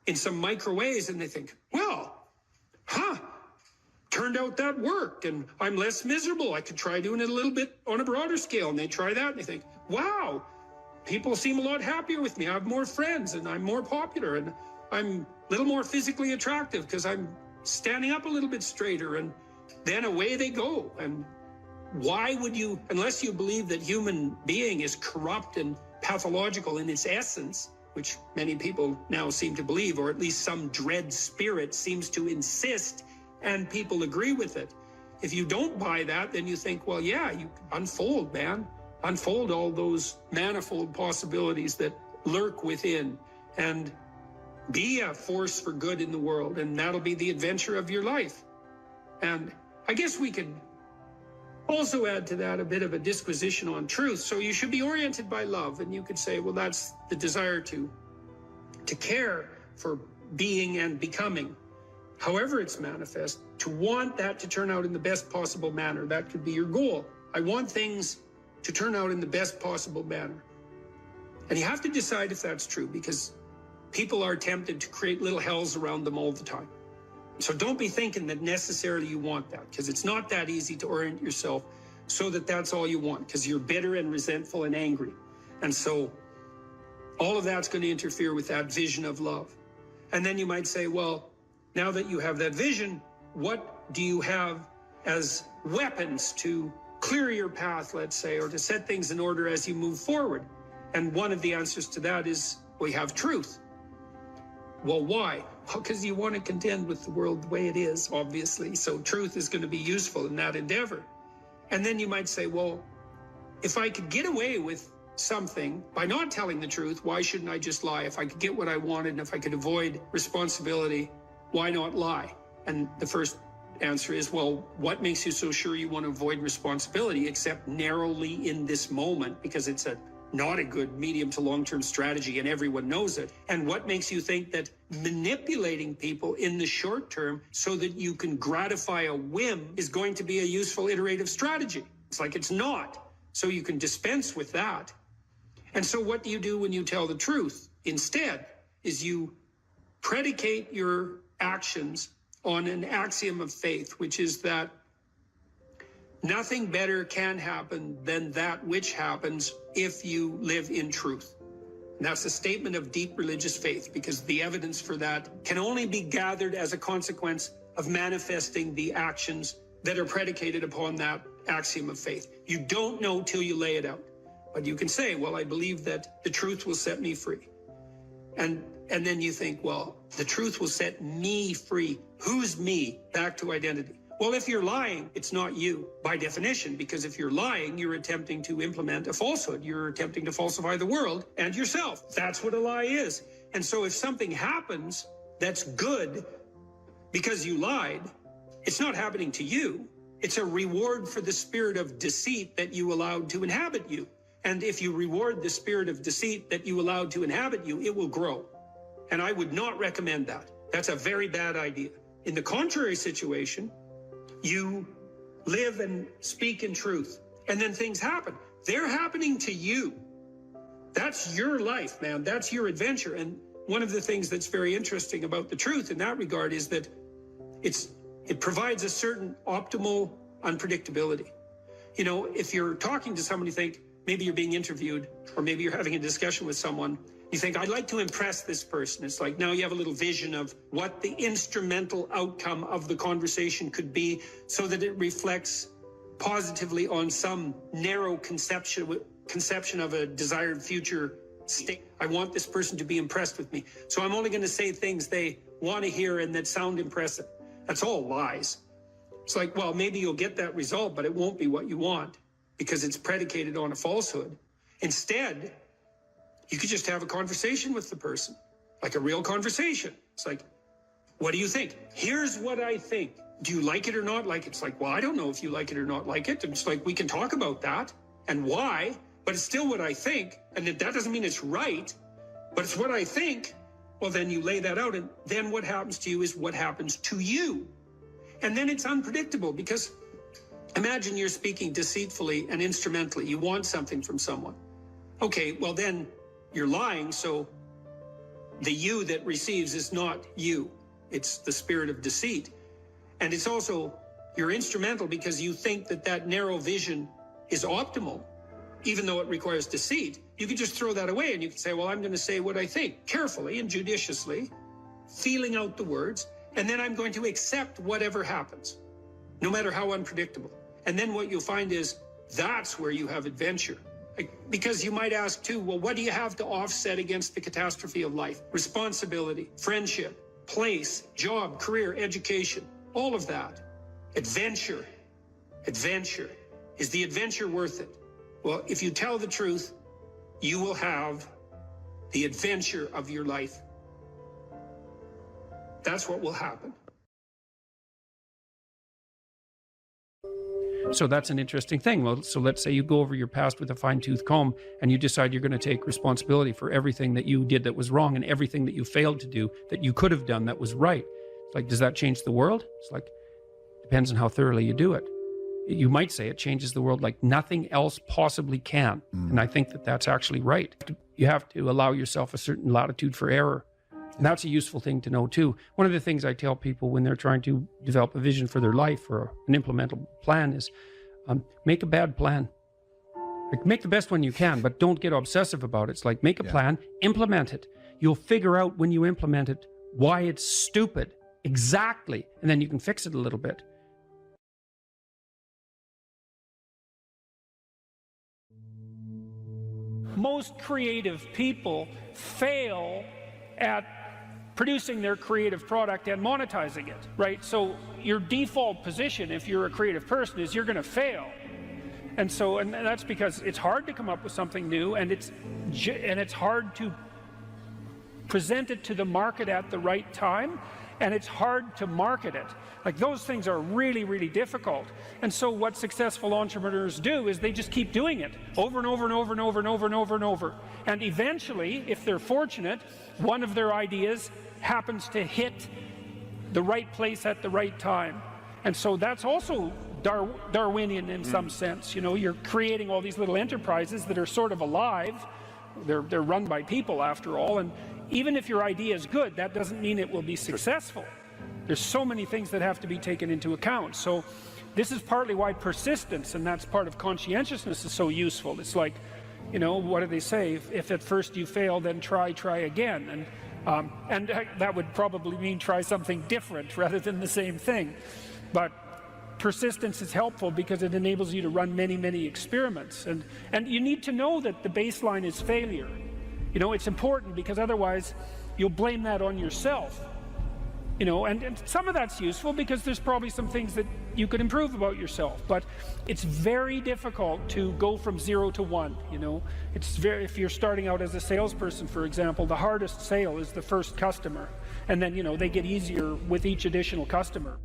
S1: in some micro ways. And they think, well, turned out that worked. And I'm less miserable. I could try doing it a little bit on a broader scale. And they try that and they think, wow, people seem a lot happier with me. I have more friends and I'm more popular and I'm a little more physically attractive because I'm standing up a little bit straighter. And then away they go. And why would you, unless you believe that human being is corrupt and pathological in its essence, which many people now seem to believe, or at least some dread spirit seems to insist, and people agree with it. If you don't buy that, then you think, well, yeah, you unfold, man. Unfold all those manifold possibilities that lurk within and be a force for good in the world. And that'll be the adventure of your life. And I guess we could also add to that a bit of a disquisition on truth. So you should be oriented by love. And you could say, well, that's the desire to care for being and becoming, however it's manifest, to want that to turn out in the best possible manner. That could be your goal. I want things to turn out in the best possible manner. And you have to decide if that's true, because people are tempted to create little hells around them all the time. So don't be thinking that necessarily you want that, because it's not that easy to orient yourself so that that's all you want, because you're bitter and resentful and angry. And so all of that's going to interfere with that vision of love. And then you might say, well, now that you have that vision, what do you have as weapons to clear your path, let's say, or to set things in order as you move forward? And one of the answers to that is, we have truth. Well, why? Well, because you want to contend with the world the way it is, obviously. So truth is going to be useful in that endeavor. And then you might say, well, if I could get away with something by not telling the truth, why shouldn't I just lie? If I could get what I wanted and if I could avoid responsibility, why not lie? And the first answer is, well, what makes you so sure you want to avoid responsibility except narrowly in this moment, because it's a not a good medium to long-term strategy, and everyone knows it. And what makes you think that manipulating people in the short term so that you can gratify a whim is going to be a useful iterative strategy? It's like it's not. So you can dispense with that. And so what do you do when you tell the truth? Instead, is you predicate your actions on an axiom of faith, which is that nothing better can happen than that which happens if you live in truth. And that's a statement of deep religious faith, because the evidence for that can only be gathered as a consequence of manifesting the actions that are predicated upon that axiom of faith. You don't know till you lay it out. But you can say, well, I believe that the truth will set me free. And then you think, well, the truth will set me free. Who's me? Back to identity. Well, if you're lying, it's not you by definition, because if you're lying, you're attempting to implement a falsehood. You're attempting to falsify the world and yourself. That's what a lie is. And so if something happens that's good because you lied, it's not happening to you. It's a reward for the spirit of deceit that you allowed to inhabit you. And if you reward the spirit of deceit that you allowed to inhabit you, it will grow. And I would not recommend that. That's a very bad idea. In the contrary situation, you live and speak in truth, and then things happen. They're happening to you. That's your life, man. That's your adventure. And one of the things that's very interesting about the truth in that regard is that it provides a certain optimal unpredictability. You know, if you're talking to someone, you think, maybe you're being interviewed, or maybe you're having a discussion with someone, you think, I'd like to impress this person. It's like now you have a little vision of what the instrumental outcome of the conversation could be, so that it reflects positively on some narrow conception of a desired future state. I want this person to be impressed with me. So I'm only going to say things they want to hear and that sound impressive. That's all lies. It's like, well, maybe you'll get that result, but it won't be what you want, because it's predicated on a falsehood. Instead, you could just have a conversation with the person, like a real conversation. It's like, what do you think? Here's what I think. Do you like it or not like it? It's like, well, I don't know if you like it or not like it. It's like, we can talk about that and why, but it's still what I think. And that doesn't mean it's right, but it's what I think. Well, then you lay that out, and then what happens to you is what happens to you. And then it's unpredictable, because imagine you're speaking deceitfully and instrumentally. You want something from someone. Okay, well then you're lying, so the you that receives is not you. It's the spirit of deceit. And it's also, you're instrumental because you think that that narrow vision is optimal, even though it requires deceit. You could just throw that away and you could say, well, I'm going to say what I think, carefully and judiciously, feeling out the words, and then I'm going to accept whatever happens, no matter how unpredictable. And then what you'll find is that's where you have adventure. Because you might ask too, well, what do you have to offset against the catastrophe of life? Responsibility, friendship, place, job, career, education, all of that. Adventure. Adventure. Is the adventure worth it? Well, if you tell the truth, you will have the adventure of your life. That's what will happen.
S2: So that's an interesting thing. Well, so let's say you go over your past with a fine-tooth comb and you decide you're going to take responsibility for everything that you did that was wrong and everything that you failed to do that you could have done that was right. It's like, does that change the world? It's like, depends on how thoroughly you do it. You might say it changes the world like nothing else possibly can. And I think that that's actually right. You have to allow yourself a certain latitude for error. And that's a useful thing to know too. One of the things I tell people when they're trying to develop a vision for their life or an implementable plan is make a bad plan. Like, make the best one you can, but don't get obsessive about it. It's like, make a plan, implement it. You'll figure out when you implement it why it's stupid. Exactly. And then you can fix it a little bit.
S3: Most creative people fail at producing their creative product and monetizing it, right? So your default position, if you're a creative person, is you're going to fail. And so, and that's because it's hard to come up with something new, and it's hard to present it to the market at the right time, and it's hard to market it. Like, those things are really, really difficult. And so what successful entrepreneurs do is they just keep doing it over and over and over and over and over and over and over. And eventually, if they're fortunate, one of their ideas happens to hit the right place at the right time. And so that's also Darwinian in some sense. You know, you're creating all these little enterprises that are sort of alive. They're run by people, after all, and even if your idea is good, that doesn't mean it will be successful. There's so many things that have to be taken into account. So this is partly why persistence, and that's part of conscientiousness, is so useful. It's like, you know, what do they say? If at first you fail, then try again. And that would probably mean try something different rather than the same thing. But persistence is helpful because it enables you to run many, many experiments. And you need to know that the baseline is failure. You know, it's important because otherwise you'll blame that on yourself. You know, and some of that's useful because there's probably some things that you could improve about yourself. But it's very difficult to go from 0 to 1, you know. If you're starting out as a salesperson, for example, the hardest sale is the first customer. And then, you know, they get easier with each additional customer.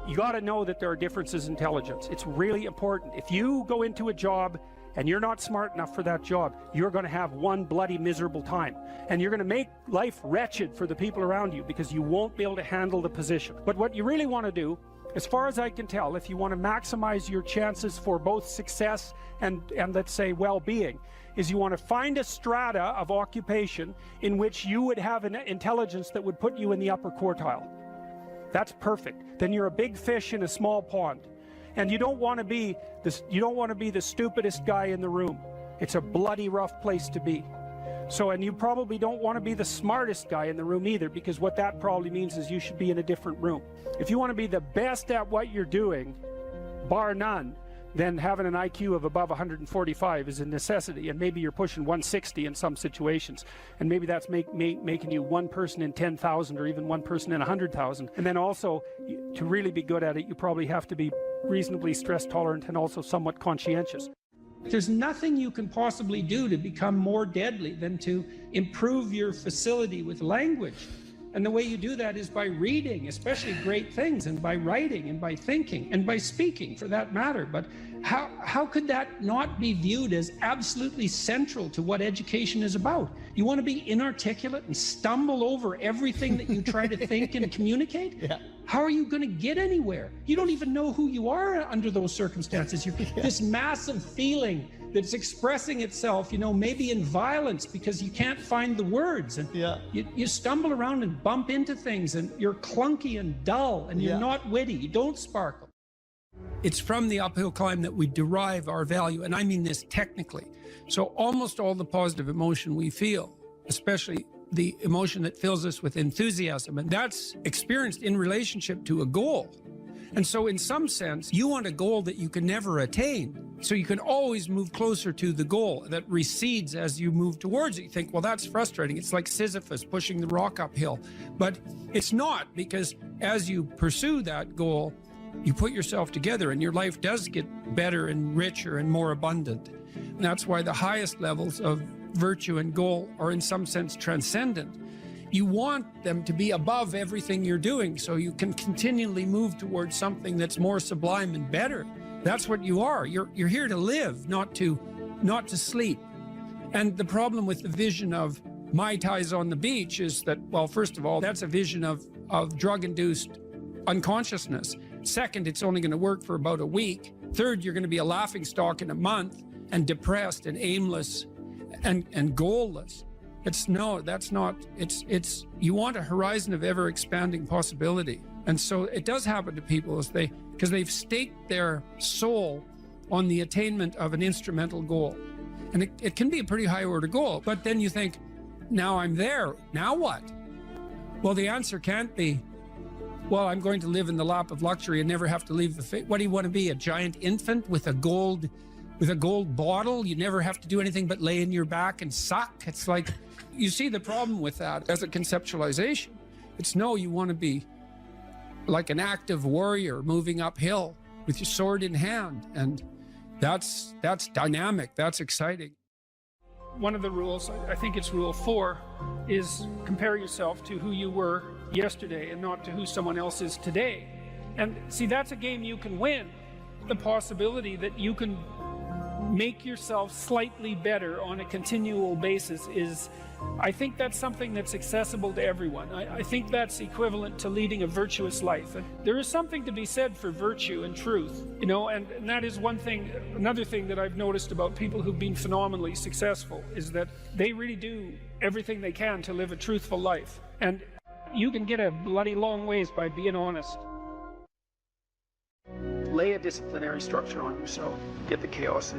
S3: You got to know that there are differences in intelligence. It's really important. If you go into a job and you're not smart enough for that job, you're going to have one bloody miserable time. And you're going to make life wretched for the people around you because you won't be able to handle the position. But what you really want to do, as far as I can tell, if you want to maximize your chances for both success and let's say well-being, is you want to find a strata of occupation in which you would have an intelligence that would put you in the upper quartile. That's perfect. Then you're a big fish in a small pond. And you don't want to be the stupidest guy in the room. It's a bloody rough place to be. So, and you probably don't want to be the smartest guy in the room either, because what that probably means is you should be in a different room. If you want to be the best at what you're doing, bar none, then having an IQ of above 145 is a necessity, and maybe you're pushing 160 in some situations, and maybe that's making you one person in 10,000 or even one person in 100,000. And then also, to really be good at it, you probably have to be reasonably stress tolerant and also somewhat conscientious.
S2: There's nothing you can possibly do to become more deadly than to improve your facility with language. And the way you do that is by reading, especially great things, and by writing, and by thinking, and by speaking, for that matter. But how could that not be viewed as absolutely central to what education is about? You want to be inarticulate and stumble over everything that you try to think and communicate?
S4: Yeah.
S2: How are you going to get anywhere? You don't even know who you are under those circumstances. You're this massive feeling that's expressing itself, you know, maybe in violence because you can't find the words. And you stumble around and bump into things, and you're clunky and dull, and you're not witty. You don't sparkle. It's from the uphill climb that we derive our value, and I mean this technically. So almost all the positive emotion we feel, especially the emotion that fills us with enthusiasm, and that's experienced in relationship to a goal. And so in some sense, you want a goal that you can never attain. So you can always move closer to the goal that recedes as you move towards it. You think, well, that's frustrating. It's like Sisyphus pushing the rock uphill. But it's not, because as you pursue that goal, you put yourself together and your life does get better and richer and more abundant. And that's why the highest levels of virtue and goal are in some sense transcendent. You want them to be above everything you're doing so you can continually move towards something that's more sublime and better. That's what you are. You're here to live, not to sleep. And the problem with the vision of Mai Tais on the beach is that, well, first of all, that's a vision of drug-induced unconsciousness. Second, it's only going to work for about a week. Third, you're going to be a laughingstock in a month and depressed and aimless and goalless. You want a horizon of ever expanding possibility. And so it does happen to people because they've staked their soul on the attainment of an instrumental goal. And it can be a pretty high order goal, but then you think, now I'm there, now what? Well, the answer can't be, well, I'm going to live in the lap of luxury and never have to leave what do you want to be, a giant infant with a gold bottle? You never have to do anything but lay in your back and suck? It's like, you see the problem with that as a conceptualization. It's no, you want to be like an active warrior moving uphill with your sword in hand. And that's dynamic, that's exciting.
S3: one of the rules, I think it's rule 4, is compare yourself to who you were yesterday and not to who someone else is today. And see, that's a game you can win. The possibility that you can make yourself slightly better on a continual basis is, I think that's something that's accessible to everyone. I think that's equivalent to leading a virtuous life. And there is something to be said for virtue and truth, you know, and that is one thing. Another thing that I've noticed about people who've been phenomenally successful is that they really do everything they can to live a truthful life. And you can get a bloody long ways by being honest.
S1: Lay a disciplinary structure on yourself, get the chaos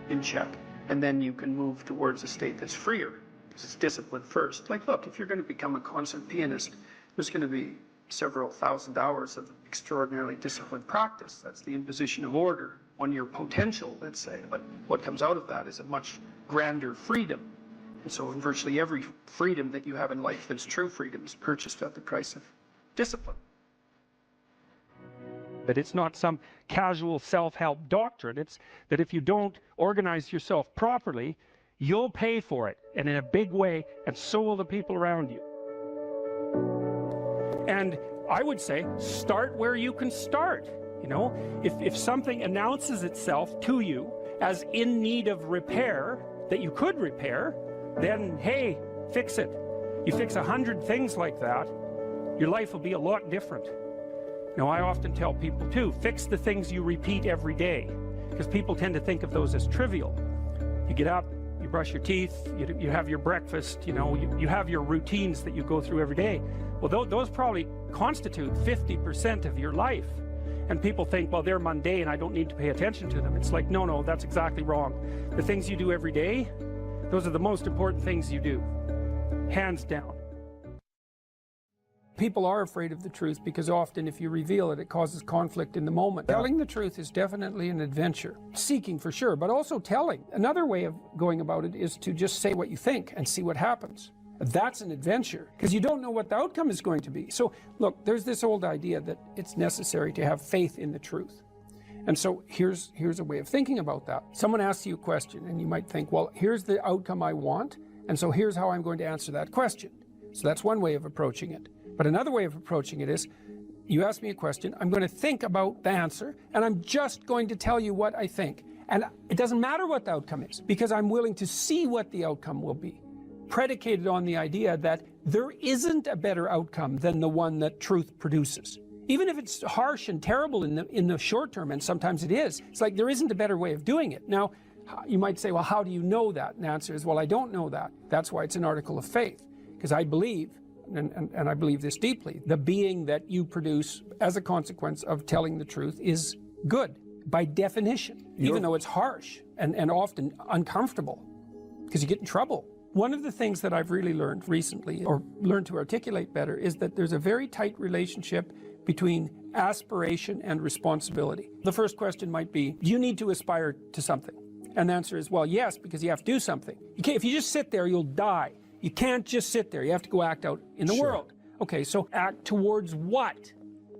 S1: in check, and then you can move towards a state that's freer, because it's discipline first. Like, look, if you're going to become a concert pianist, there's going to be several thousand hours of extraordinarily disciplined practice. That's the imposition of order on your potential, let's say. But what comes out of that is a much grander freedom. And so in virtually every freedom that you have in life that's true freedom is purchased at the price of discipline.
S4: But it's not some casual self-help doctrine. It's that if you don't organize yourself properly, you'll pay for it, and in a big way, and so will the people around you.
S3: And I would say, start where you can start. You know, if something announces itself to you as in need of repair, that you could repair, then, hey, fix it. You fix 100 things like that, your life will be a lot different. Now, I often tell people, too, fix the things you repeat every day, because people tend to think of those as trivial. You get up, you brush your teeth, you have your breakfast, you know, you have your routines that you go through every day. Well, those probably constitute 50% of your life. And people think, well, they're mundane, I don't need to pay attention to them. It's like, no, that's exactly wrong. The things you do every day, those are the most important things you do, hands down.
S2: People are afraid of the truth because often if you reveal it, it causes conflict in the moment. Telling the truth is definitely an adventure. Seeking for sure, but also telling. Another way of going about it is to just say what you think and see what happens. That's an adventure because you don't know what the outcome is going to be. So look, there's this old idea that it's necessary to have faith in the truth. And so here's a way of thinking about that. Someone asks you a question and you might think, well, here's the outcome I want, and so here's how I'm going to answer that question. So that's one way of approaching it. But another way of approaching it is, you ask me a question, I'm going to think about the answer, and I'm just going to tell you what I think. And it doesn't matter what the outcome is, because I'm willing to see what the outcome will be, predicated on the idea that there isn't a better outcome than the one that truth produces. Even if it's harsh and terrible in the short term, and sometimes it is, it's like there isn't a better way of doing it. Now, you might say, well, how do you know that? And the answer is, well, I don't know that. That's why it's an article of faith, because I believe, and I believe this deeply, the being that you produce as a consequence of telling the truth is good, by definition, even though it's harsh and often uncomfortable, because you get in trouble. One of the things that I've really learned recently, or learned to articulate better, is that there's a very tight relationship between aspiration and responsibility. The first question might be, do you need to aspire to something? And the answer is, well, yes, because you have to do something. If you just sit there, you'll die. You can't just sit there. You have to go act out in the world. Okay, so act towards what?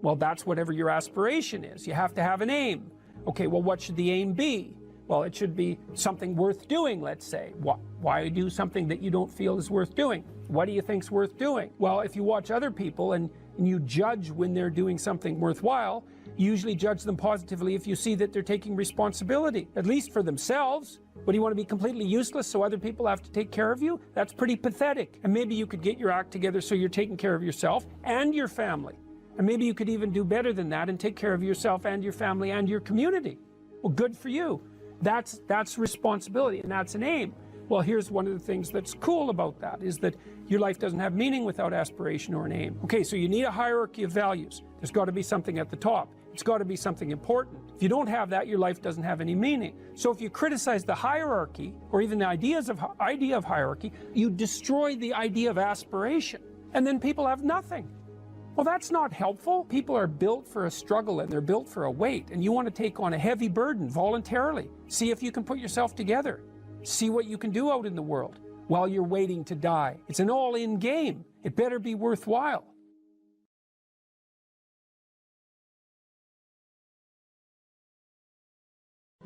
S2: Well, that's whatever your aspiration is. You have to have an aim. Okay, well, what should the aim be? Well, it should be something worth doing, let's say. Why do something that you don't feel is worth doing? What do you think's worth doing? Well, if you watch other people and you judge when they're doing something worthwhile, you usually judge them positively if you see that they're taking responsibility, at least for themselves. But do you want to be completely useless so other people have to take care of you? That's pretty pathetic. And maybe you could get your act together so you're taking care of yourself and your family. And maybe you could even do better than that and take care of yourself and your family and your community. Well, good for you. That's responsibility, and that's an aim. Well, here's one of the things that's cool about that, is that your life doesn't have meaning without aspiration or an aim. Okay, so you need a hierarchy of values. There's got to be something at the top. It's got to be something important. If you don't have that, your life doesn't have any meaning. So if you criticize the hierarchy, or even the idea of hierarchy, you destroy the idea of aspiration. And then people have nothing. Well, that's not helpful. People are built for a struggle and they're built for a weight, and you want to take on a heavy burden voluntarily. See if you can put yourself together. See what you can do out in the world while you're waiting to die. It's an all-in game. It better be worthwhile.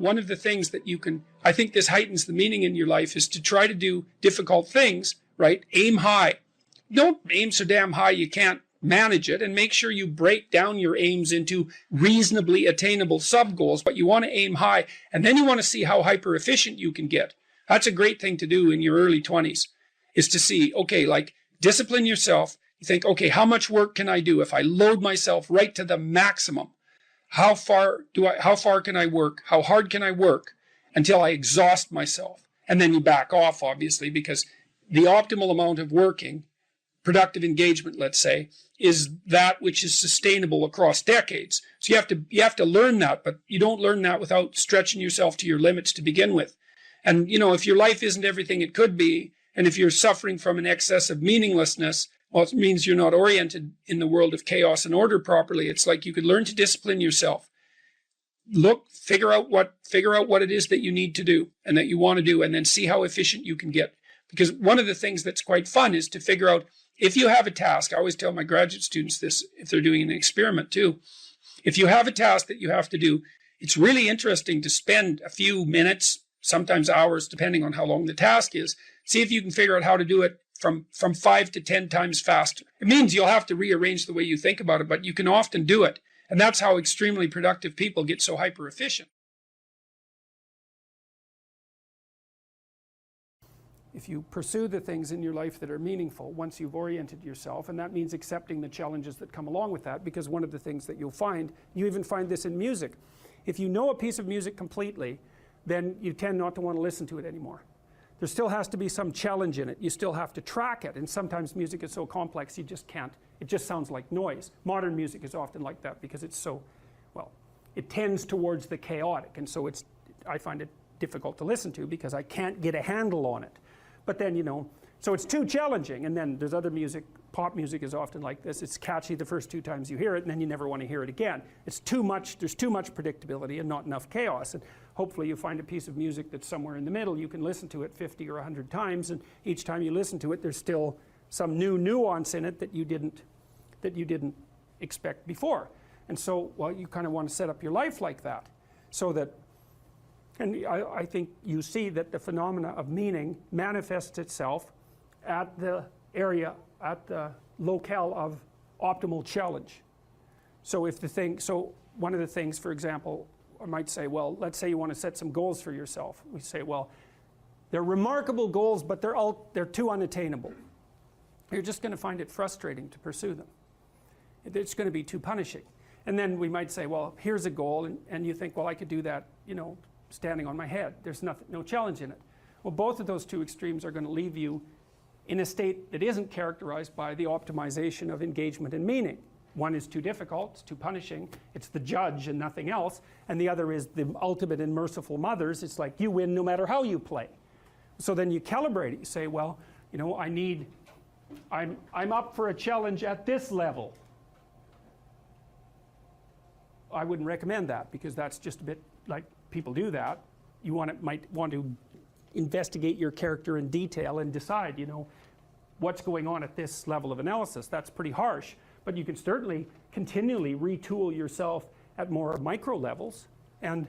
S2: one of the things that you can, I think this heightens the meaning in your life, is to try to do difficult things, right? Aim high. Don't aim so damn high you can't manage it, and make sure you break down your aims into reasonably attainable sub goals, but you want to aim high, and then you want to see how hyper efficient you can get. That's a great thing to do in your early 20s, is to see, okay, like discipline yourself. You think, okay, how much work can I do if I load myself right to the maximum? How far can I work? How hard can I work until I exhaust myself? And then you back off, obviously, because the optimal amount of working, productive engagement, let's say, is that which is sustainable across decades. So you have to learn that, but you don't learn that without stretching yourself to your limits to begin with. And, you know, if your life isn't everything it could be, and if you're suffering from an excess of meaninglessness, well, it means you're not oriented in the world of chaos and order properly. It's like you could learn to discipline yourself. Figure out what it is that you need to do and that you want to do, and then see how efficient you can get. Because one of the things that's quite fun is to figure out, if you have a task, I always tell my graduate students this if they're doing an experiment too. If you have a task that you have to do, it's really interesting to spend a few minutes, sometimes hours, depending on how long the task is. See if you can figure out how to do it from 5 to 10 times faster. It means you'll have to rearrange the way you think about it, but you can often do it. And that's how extremely productive people get so hyper efficient.
S3: If you pursue the things in your life that are meaningful, once you've oriented yourself, and that means accepting the challenges that come along with that, because one of the things that you'll find, you even find this in music. If you know a piece of music completely, then you tend not to want to listen to it anymore. There still has to be some challenge in it. You still have to track it, and sometimes music is so complex you just can't. It just sounds like noise. Modern music is often like that because it's so, well, it tends towards the chaotic, and so I find it difficult to listen to because I can't get a handle on it. But then, you know, so it's too challenging. And then there's other music. Pop music is often like this. It's catchy the first 2 times you hear it, and then you never want to hear it again. It's too much. There's too much predictability and not enough chaos. And hopefully you find a piece of music that's somewhere in the middle. You can listen to it 50 or 100 times, and each time you listen to it, there's still some new nuance in it that you didn't expect before. And so, well, you kind of want to set up your life like that, so that. And I think you see that the phenomena of meaning manifests itself at the area, at the locale of optimal challenge. So one of the things, for example, I might say, well, let's say you want to set some goals for yourself. We say, well, they're remarkable goals, but they're too unattainable. You're just going to find it frustrating to pursue them. It's going to be too punishing. And then we might say, well, here's a goal, and you think, well, I could do that, you know, standing on my head. There's no challenge in it. Well, both of those two extremes are going to leave you in a state that isn't characterized by the optimization of engagement and meaning. One is too difficult, it's too punishing, it's the judge and nothing else, and the other is the ultimate and merciful mothers. It's like you win no matter how you play. So then you calibrate it. You say, well, you know, I'm up for a challenge at this level. I wouldn't recommend that, because that's just a bit like people do that. You might want to investigate your character in detail and decide, you know, what's going on at this level of analysis. That's pretty harsh, but you can certainly continually retool yourself at more micro levels, and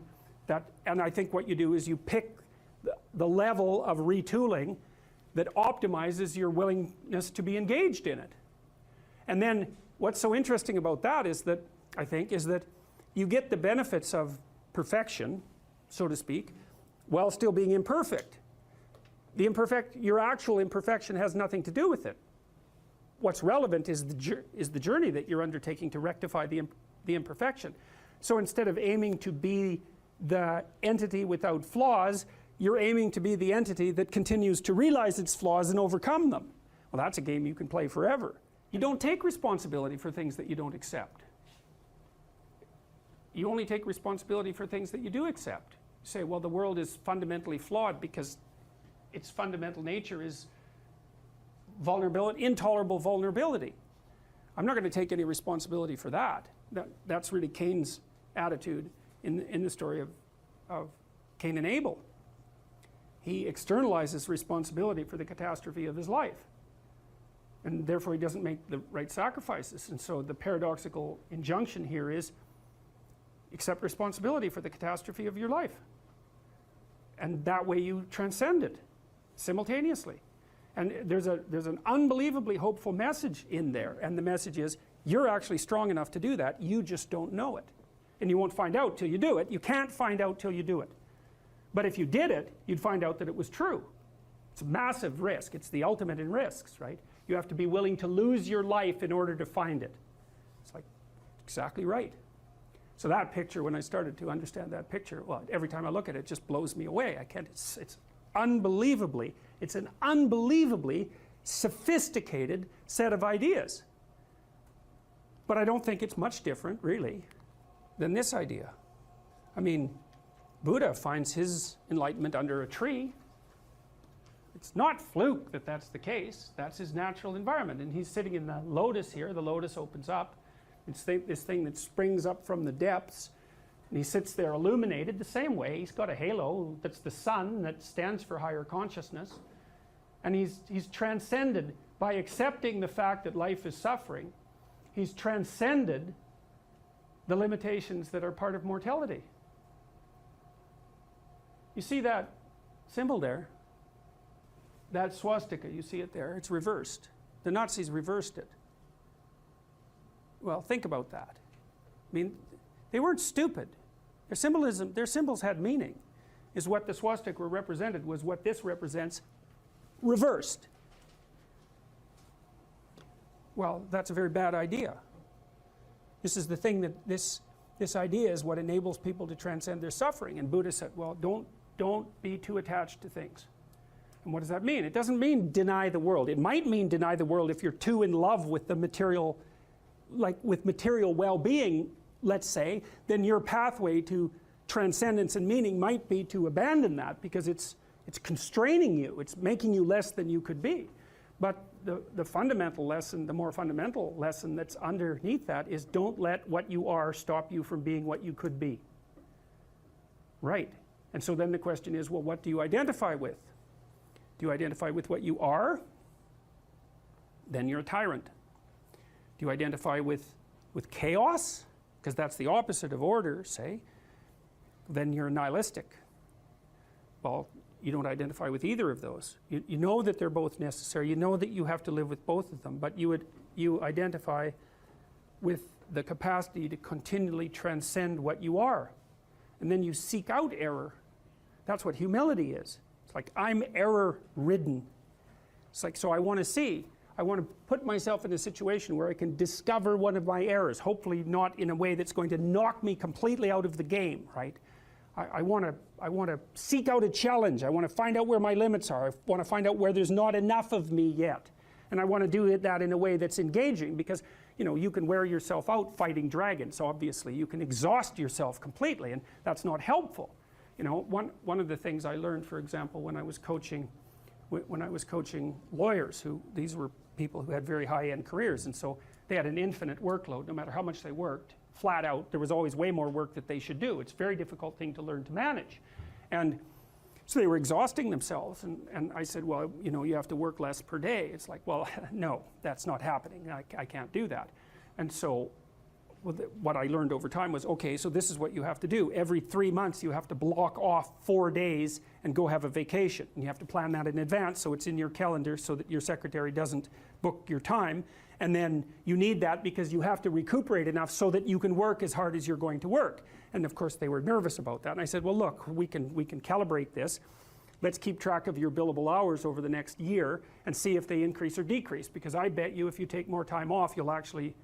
S3: I think what you do is you pick the level of retooling that optimizes your willingness to be engaged in it. And then what's so interesting about that is that, I think, is that you get the benefits of perfection, so to speak, while still being imperfect. Your actual imperfection has nothing to do with it. What's relevant is the journey that you're undertaking to rectify the imperfection. So instead of aiming to be the entity without flaws, you're aiming to be the entity that continues to realize its flaws and overcome them. Well, that's a game you can play forever. You don't take responsibility for things that you don't accept. You only take responsibility for things that you do accept. You say, well, the world is fundamentally flawed because its fundamental nature is vulnerability, intolerable vulnerability. I'm not going to take any responsibility for that. That's really Cain's attitude in the story of Cain and Abel. He externalizes responsibility for the catastrophe of his life, and therefore he doesn't make the right sacrifices. And so the paradoxical injunction here is, accept responsibility for the catastrophe of your life. And that way you transcend it simultaneously. And there's an unbelievably hopeful message in there. And the message is, you're actually strong enough to do that. You just don't know it. And you won't find out till you do it. You can't find out till you do it. But if you did it, you'd find out that it was true. It's a massive risk. It's the ultimate in risks, right? You have to be willing to lose your life in order to find it. It's like, exactly right. So that picture, when I started to understand that picture, well, every time I look at it, it just blows me away. I can't, it's unbelievably, it's an unbelievably sophisticated set of ideas. But I don't think it's much different, really, than this idea. I mean, Buddha finds his enlightenment under a tree. It's not fluke that that's the case. That's his natural environment. And he's sitting in the lotus here. The lotus opens up. It's this thing that springs up from the depths. And he sits there illuminated the same way. He's got a halo that's the sun that stands for higher consciousness. And he's transcended by accepting the fact that life is suffering. He's transcended the limitations that are part of mortality. You see that symbol there? That swastika, you see it there? It's reversed. The Nazis reversed it. Well, think about that. I mean, they weren't stupid. Their symbolism, their symbols had meaning. Is what the swastika represented was what this represents reversed. Well, that's a very bad idea. This is the thing that this idea is what enables people to transcend their suffering. And Buddha said, well, don't be too attached to things. And what does that mean? It doesn't mean deny the world. It might mean deny the world if you're too in love with the material, like with material well-being, let's say, then your pathway to transcendence and meaning might be to abandon that because it's constraining you. It's making you less than you could be. But the fundamental lesson, the more fundamental lesson that's underneath that is don't let what you are stop you from being what you could be. Right. And so then the question is, well, what do you identify with? Do you identify with what you are? Then you're a tyrant. Do you identify with chaos? Because that's the opposite of order, say. Then you're nihilistic. Well, you don't identify with either of those. You know that they're both necessary. You know that you have to live with both of them. But you identify with the capacity to continually transcend what you are. And then you seek out error. That's what humility is. It's like, I'm error-ridden. It's like, so I want to put myself in a situation where I can discover one of my errors, hopefully not in a way that's going to knock me completely out of the game, right? I want to seek out a challenge. I want to find out where my limits are. I want to find out where there's not enough of me yet. And I want to do that in a way that's engaging because, you know, you can wear yourself out fighting dragons, obviously. You can exhaust yourself completely, and that's not helpful. You know, one of the things I learned, for example, when I was coaching lawyers, these were people who had very high-end careers, and so they had an infinite workload. No matter how much they worked, flat out, there was always way more work that they should do. It's a very difficult thing to learn to manage. And so they were exhausting themselves, and I said, well, you know, you have to work less per day. It's like, well, no, that's not happening. I can't do that. And so what I learned over time was, okay, so this is what you have to do. Every 3 months you have to block off 4 days and go have a vacation. And you have to plan that in advance so it's in your calendar so that your secretary doesn't book your time. And then you need that because you have to recuperate enough so that you can work as hard as you're going to work. And of course they were nervous about that. And I said, well, look, we can calibrate this. Let's keep track of your billable hours over the next year and see if they increase or decrease. Because I bet you if you take more time off, you'll actually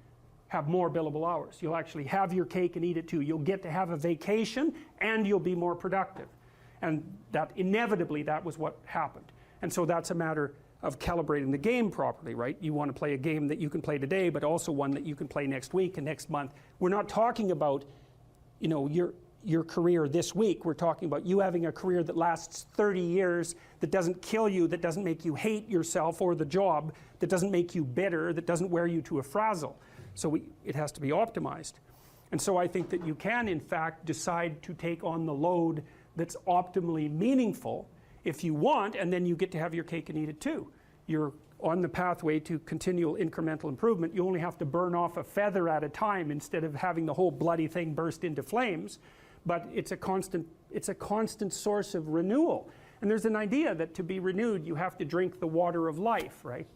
S3: have more billable hours. You'll actually have your cake and eat it too. You'll get to have a vacation and you'll be more productive. And that inevitably, that was what happened. And so that's a matter of calibrating the game properly, right? You want to play a game that you can play today, but also one that you can play next week and next month. We're not talking about, you know, your career this week. We're talking about you having a career that lasts 30 years, that doesn't kill you, that doesn't make you hate yourself or the job, that doesn't make you bitter, that doesn't wear you to a frazzle. So it has to be optimized. And so I think that you can, in fact, decide to take on the load that's optimally meaningful if you want, and then you get to have your cake and eat it too. You're on the pathway to continual incremental improvement. You only have to burn off a feather at a time instead of having the whole bloody thing burst into flames. but it's a constant source of renewal. And there's an idea that to be renewed, you have to drink the water of life, right?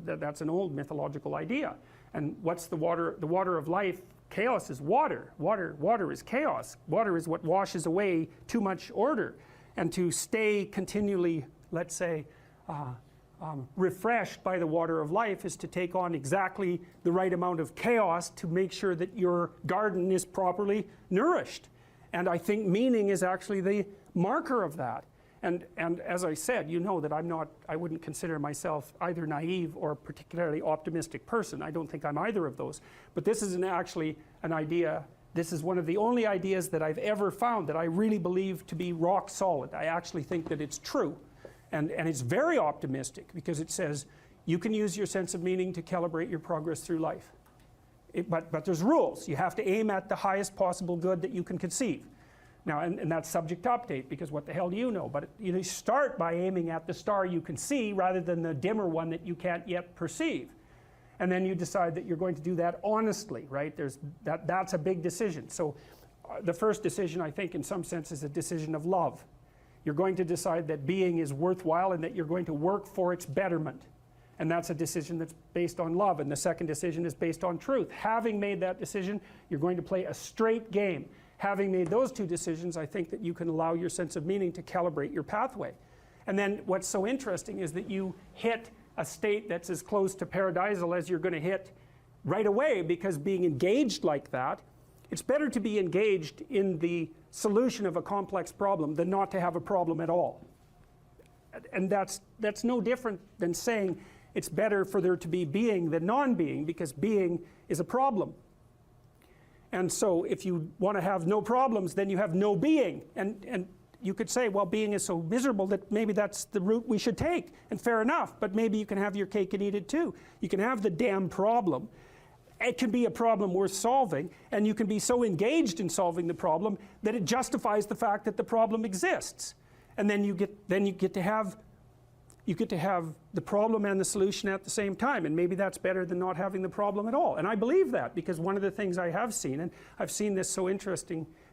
S3: That's an old mythological idea. And what's the water? The water of life, chaos is water. Water is chaos. Water is what washes away too much order. And to stay continually, let's say, refreshed by the water of life is to take on exactly the right amount of chaos to make sure that your garden is properly nourished. And I think meaning is actually the marker of that. And as I said, you know that I wouldn't consider myself either naive or particularly optimistic person. I don't think I'm either of those. But this is actually an idea, this is one of the only ideas that I've ever found that I really believe to be rock solid. I actually think that it's true. And it's very optimistic because it says you can use your sense of meaning to calibrate your progress through life. But there's rules. You have to aim at the highest possible good that you can conceive. Now, and that's subject to update, because what the hell do you know? But you start by aiming at the star you can see rather than the dimmer one that you can't yet perceive. And then you decide that you're going to do that honestly, right? That's a big decision. So the first decision, I think, in some sense, is a decision of love. You're going to decide that being is worthwhile and that you're going to work for its betterment. And that's a decision that's based on love. And the second decision is based on truth. Having made that decision, you're going to play a straight game. Having made those two decisions, I think that you can allow your sense of meaning to calibrate your pathway. And then what's so interesting is that you hit a state that's as close to paradisal as you're going to hit right away, because being engaged like that, it's better to be engaged in the solution of a complex problem than not to have a problem at all. And that's no different than saying it's better for there to be being than non-being, because being is a problem. And so if you want to have no problems, then you have no being. And you could say, well, being is so miserable that maybe that's the route we should take. And fair enough, but maybe you can have your cake and eat it too. You can have the damn problem. It can be a problem worth solving, and you can be so engaged in solving the problem that it justifies the fact that the problem exists. And then you get to have the problem and the solution at the same time, and maybe that's better than not having the problem at all. And I believe that, because one of the things I have seen, and I've seen this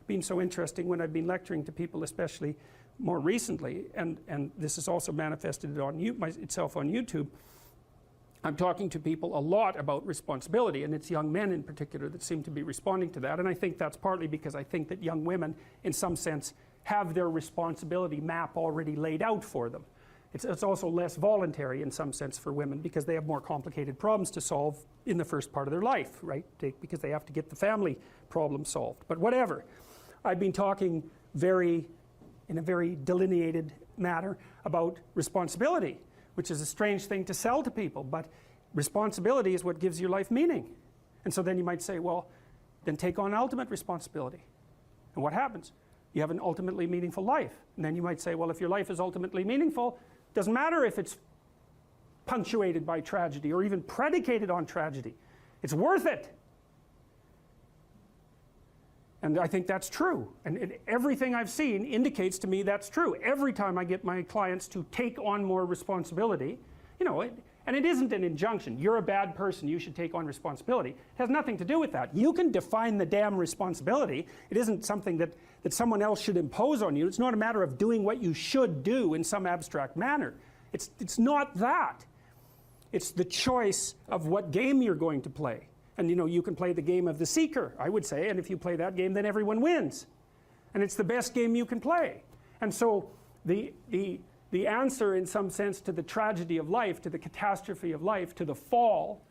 S3: being so interesting when I've been lecturing to people, especially more recently, and this has also manifested itself on YouTube. I'm talking to people a lot about responsibility, and it's young men in particular that seem to be responding to that. And I think that's partly because I think that young women, in some sense, have their responsibility map already laid out for them. It's also less voluntary in some sense for women, because they have more complicated problems to solve in the first part of their life, right? Because they have to get the family problem solved. But whatever. I've been talking in a very delineated manner about responsibility, which is a strange thing to sell to people, but responsibility is what gives your life meaning. And so then you might say, well, then take on ultimate responsibility. And what happens? You have an ultimately meaningful life. And then you might say, well, if your life is ultimately meaningful, doesn't matter if it's punctuated by tragedy or even predicated on tragedy. It's worth it. And I think that's true. And everything I've seen indicates to me that's true. Every time I get my clients to take on more responsibility, and it isn't an injunction. You're a bad person, you should take on responsibility. It has nothing to do with that. You can define the damn responsibility. It isn't something that someone else should impose on you. It's not a matter of doing what you should do in some abstract manner. It's not that. It's the choice of what game you're going to play. And you can play the game of the seeker, I would say, and if you play that game, then everyone wins. And it's the best game you can play. And so the answer, in some sense, to the tragedy of life, to the catastrophe of life, to the fall,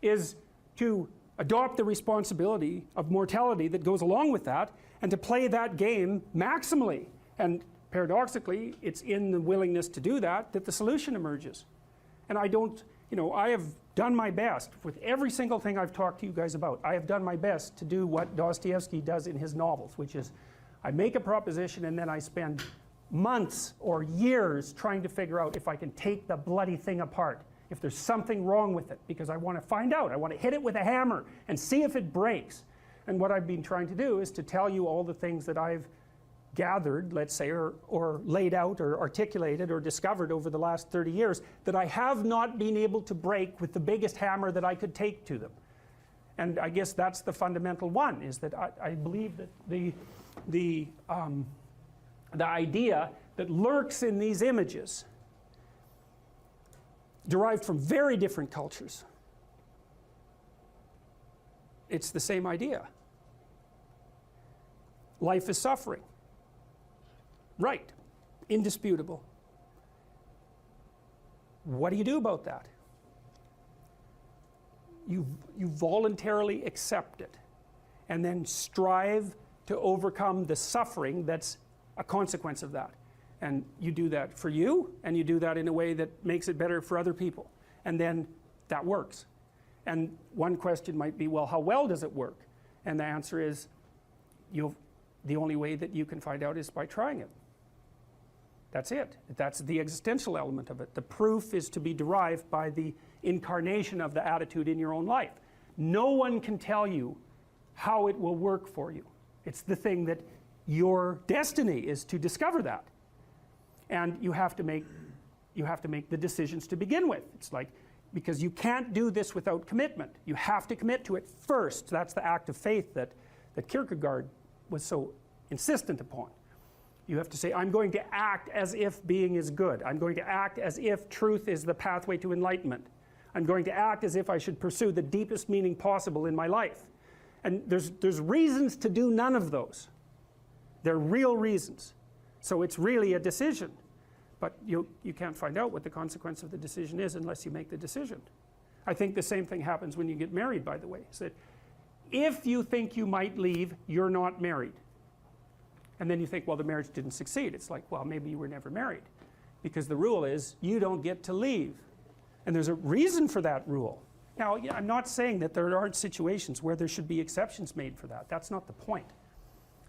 S3: is to adopt the responsibility of mortality that goes along with that, and to play that game maximally. And paradoxically, it's in the willingness to do that the solution emerges. And I have done my best with every single thing I've talked to you guys about. I have done my best to do what Dostoevsky does in his novels, which is I make a proposition and then I spend months or years trying to figure out if I can take the bloody thing apart, if there's something wrong with it, because I want to find out. I want to hit it with a hammer and see if it breaks. And what I've been trying to do is to tell you all the things that I've gathered, let's say, or laid out or articulated or discovered over the last 30 years that I have not been able to break with the biggest hammer that I could take to them. And I guess that's the fundamental one, is that I believe that the idea that lurks in these images, derived from very different cultures. It's the same idea. Life is suffering. Right. Indisputable. What do you do about that? You voluntarily accept it and then strive to overcome the suffering that's a consequence of that. And you do that for you, and you do that in a way that makes it better for other people. And then that works. And one question might be, well, how well does it work? And the answer is, the only way that you can find out is by trying it. That's it. That's the existential element of it. The proof is to be derived by the incarnation of the attitude in your own life. No one can tell you how it will work for you. It's the thing that your destiny is to discover that. And you have to make the decisions to begin with. It's like, because you can't do this without commitment. You have to commit to it first. That's the act of faith that Kierkegaard was so insistent upon. You have to say, I'm going to act as if being is good. I'm going to act as if truth is the pathway to enlightenment. I'm going to act as if I should pursue the deepest meaning possible in my life. And there's reasons to do none of those. They're real reasons. So it's really a decision. But you can't find out what the consequence of the decision is unless you make the decision. I think the same thing happens when you get married, by the way. Is that if you think you might leave, you're not married. And then you think, well, the marriage didn't succeed. It's like, well, maybe you were never married. Because the rule is, you don't get to leave. And there's a reason for that rule. Now, I'm not saying that there aren't situations where there should be exceptions made for that. That's not the point.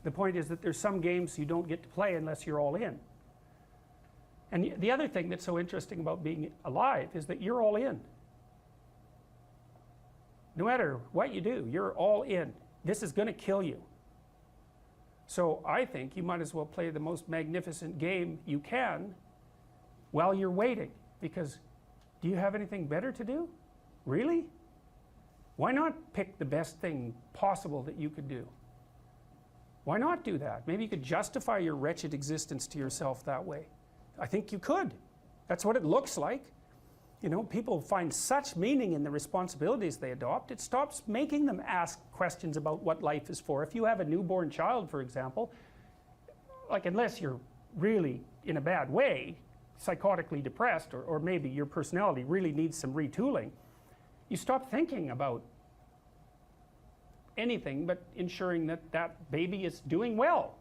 S3: The point is that there's some games you don't get to play unless you're all in. And the other thing that's so interesting about being alive is that you're all in. No matter what you do, you're all in. This is going to kill you. So I think you might as well play the most magnificent game you can while you're waiting. Because do you have anything better to do? Really? Why not pick the best thing possible that you could do? Why not do that? Maybe you could justify your wretched existence to yourself that way. I think you could. That's what it looks like. You know, people find such meaning in the responsibilities they adopt, it stops making them ask questions about what life is for. If you have a newborn child, for example, like unless you're really in a bad way, psychotically depressed, or maybe your personality really needs some retooling, you stop thinking about anything but ensuring that that baby is doing well.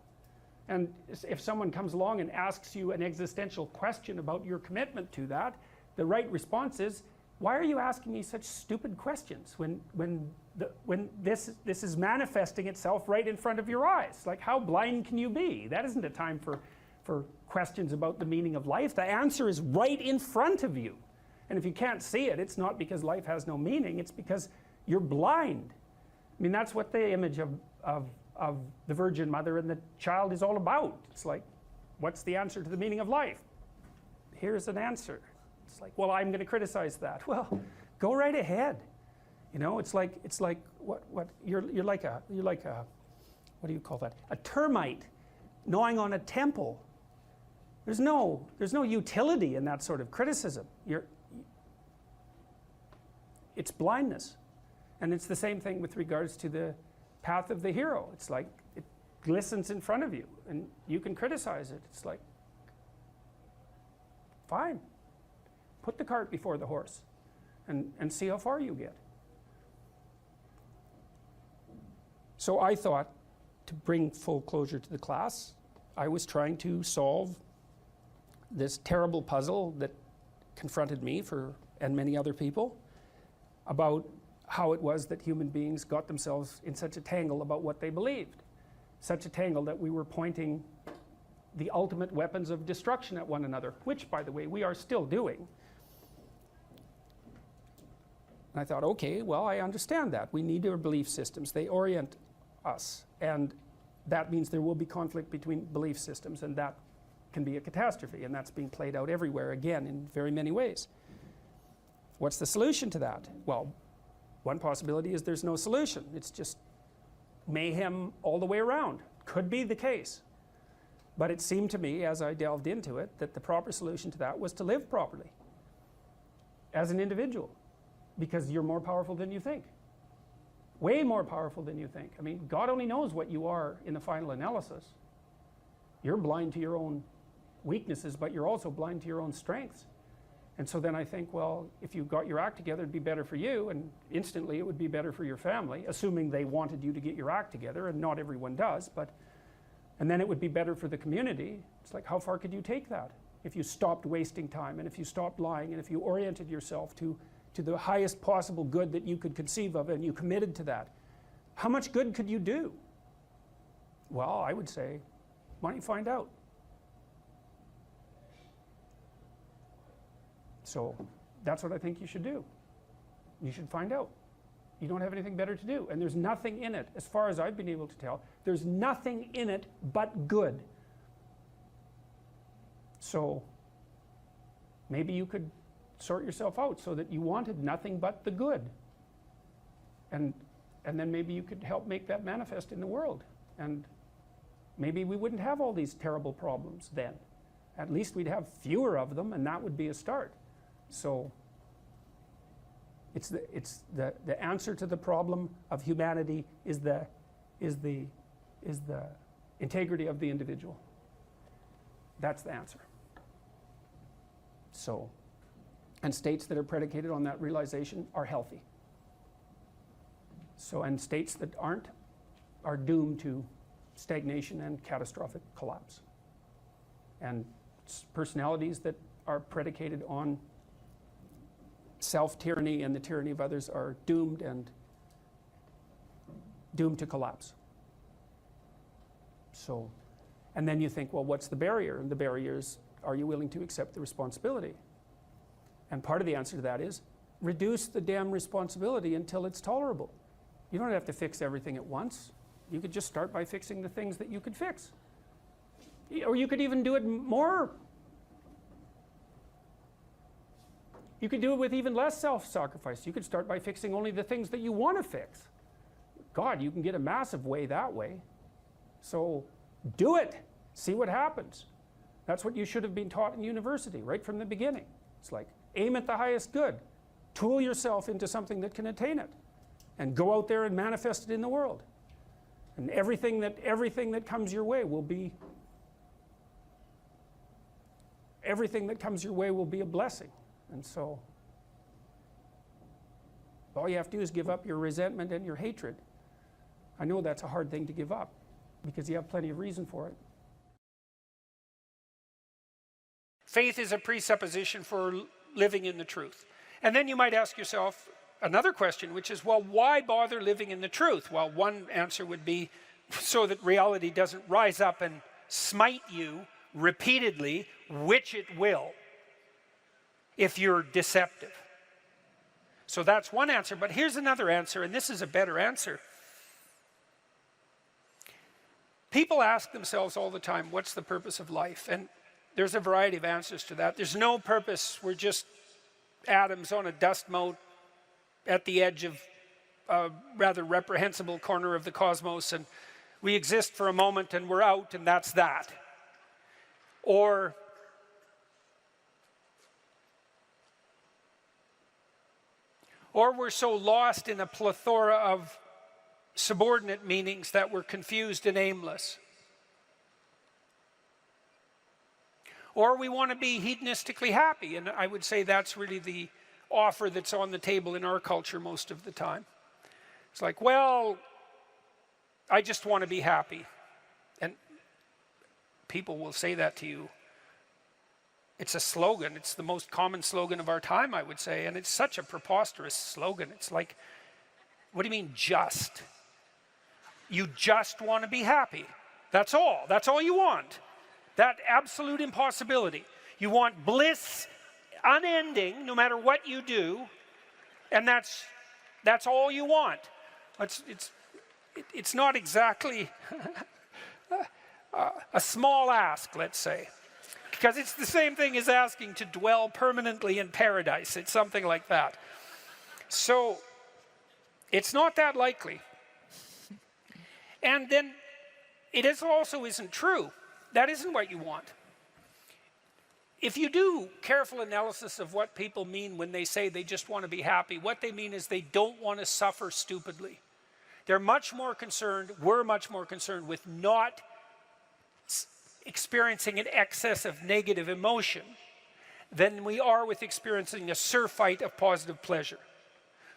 S3: And if someone comes along and asks you an existential question about your commitment to that, the right response is, why are you asking me such stupid questions when this is manifesting itself right in front of your eyes? Like, how blind can you be? That isn't a time for questions about the meaning of life. The answer is right in front of you. And if you can't see it, it's not because life has no meaning, it's because you're blind. I mean, that's what the image of the Virgin Mother and the child is all about. It's like, what's the answer to the meaning of life? Here's an answer. It's like, well, I'm going to criticize that. Well, go right ahead. You know, it's like what you're like a what do you call that? A termite gnawing on a temple. There's no utility in that sort of criticism. It's blindness. And it's the same thing with regards to the path of the hero. It's like it glistens in front of you and you can criticize it. It's like, fine. Put the cart before the horse and see how far you get. So I thought, to bring full closure to the class, I was trying to solve this terrible puzzle that confronted me and many other people about how it was that human beings got themselves in such a tangle about what they believed. Such a tangle that we were pointing the ultimate weapons of destruction at one another, which, by the way, we are still doing. And I thought, okay, well, I understand that. We need our belief systems. They orient us. And that means there will be conflict between belief systems, and that can be a catastrophe. And that's being played out everywhere, again, in very many ways. What's the solution to that? Well, one possibility is there's no solution. It's just mayhem all the way around.
S2: Could be the case. But it seemed to me, as I delved into it, that the proper solution to that was to live properly as an individual, because you're more powerful than you think. Way more powerful than you think. I mean, God only knows what you are in the final analysis. You're blind to your own weaknesses, but you're also blind to your own strengths. And so then I think, well, if you got your act together, it'd be better for you, and instantly it would be better for your family, assuming they wanted you to get your act together, and not everyone does, but, and then it would be better for the community. It's like, how far could you take that? If you stopped wasting time, and if you stopped lying, and if you oriented yourself to the highest possible good that you could conceive of, and you committed to that, how much good could you do? Well, I would say, why don't you find out? So that's what I think you should do. You should find out. You don't have anything better to do. And there's nothing in it, as far as I've been able to tell, there's nothing in it but good. So maybe you could sort yourself out so that you wanted nothing but the good. And then maybe you could help make that manifest in the world. And maybe we wouldn't have all these terrible problems then. At least we'd have fewer of them, and that would be a start. So it's the answer to the problem of humanity is the integrity of the individual. That's the answer. So, and states that are predicated on that realization are healthy. So, and states that aren't are doomed to stagnation and catastrophic collapse. And personalities that are predicated on self-tyranny and the tyranny of others are doomed to collapse. So, and then you think, well, what's the barrier? And the barrier is, are you willing to accept the responsibility? And part of the answer to that is, reduce the damn responsibility until it's tolerable. You don't have to fix everything at once. You could just start by fixing the things that you could fix. Or you could even do it more. You could do it with even less self-sacrifice. You could start by fixing only the things that you want to fix. God, you can get a massive way that way. So do it. See what happens. That's what you should have been taught in university right from the beginning. It's like, aim at the highest good. Tool yourself into something that can attain it. And go out there and manifest it in the world. And everything that comes your way will be a blessing. And so all you have to do is give up your resentment and your hatred. I know that's a hard thing to give up because you have plenty of reason for it.
S3: Faith is a presupposition for living in the truth. And then you might ask yourself another question, which is, well, why bother living in the truth? Well, one answer would be so that reality doesn't rise up and smite you repeatedly, which it will, if you're deceptive. So that's one answer, but here's another answer, and this is a better answer. People ask themselves all the time, what's the purpose of life? And there's a variety of answers to that. There's no purpose. We're just atoms on a dust mote at the edge of a rather reprehensible corner of the cosmos, and we exist for a moment and we're out, and that's that. Or we're so lost in a plethora of subordinate meanings that we're confused and aimless. Or we want to be hedonistically happy, and I would say that's really the offer that's on the table in our culture most of the time. It's like, well, I just want to be happy. And people will say that to you. It's a slogan. It's the most common slogan of our time, I would say, and it's such a preposterous slogan. It's like, what do you mean just? You just want to be happy. That's all. That's all you want. That absolute impossibility. You want bliss unending, no matter what you do, and that's all you want. It's not exactly a small ask, let's say, because it's the same thing as asking to dwell permanently in paradise. It's something like that. So it's not that likely. And then also isn't true. That isn't what you want. If you do careful analysis of what people mean when they say they just want to be happy, what they mean is they don't want to suffer stupidly. They're much more concerned, we're much more concerned with not experiencing an excess of negative emotion than we are with experiencing a surfeit of positive pleasure.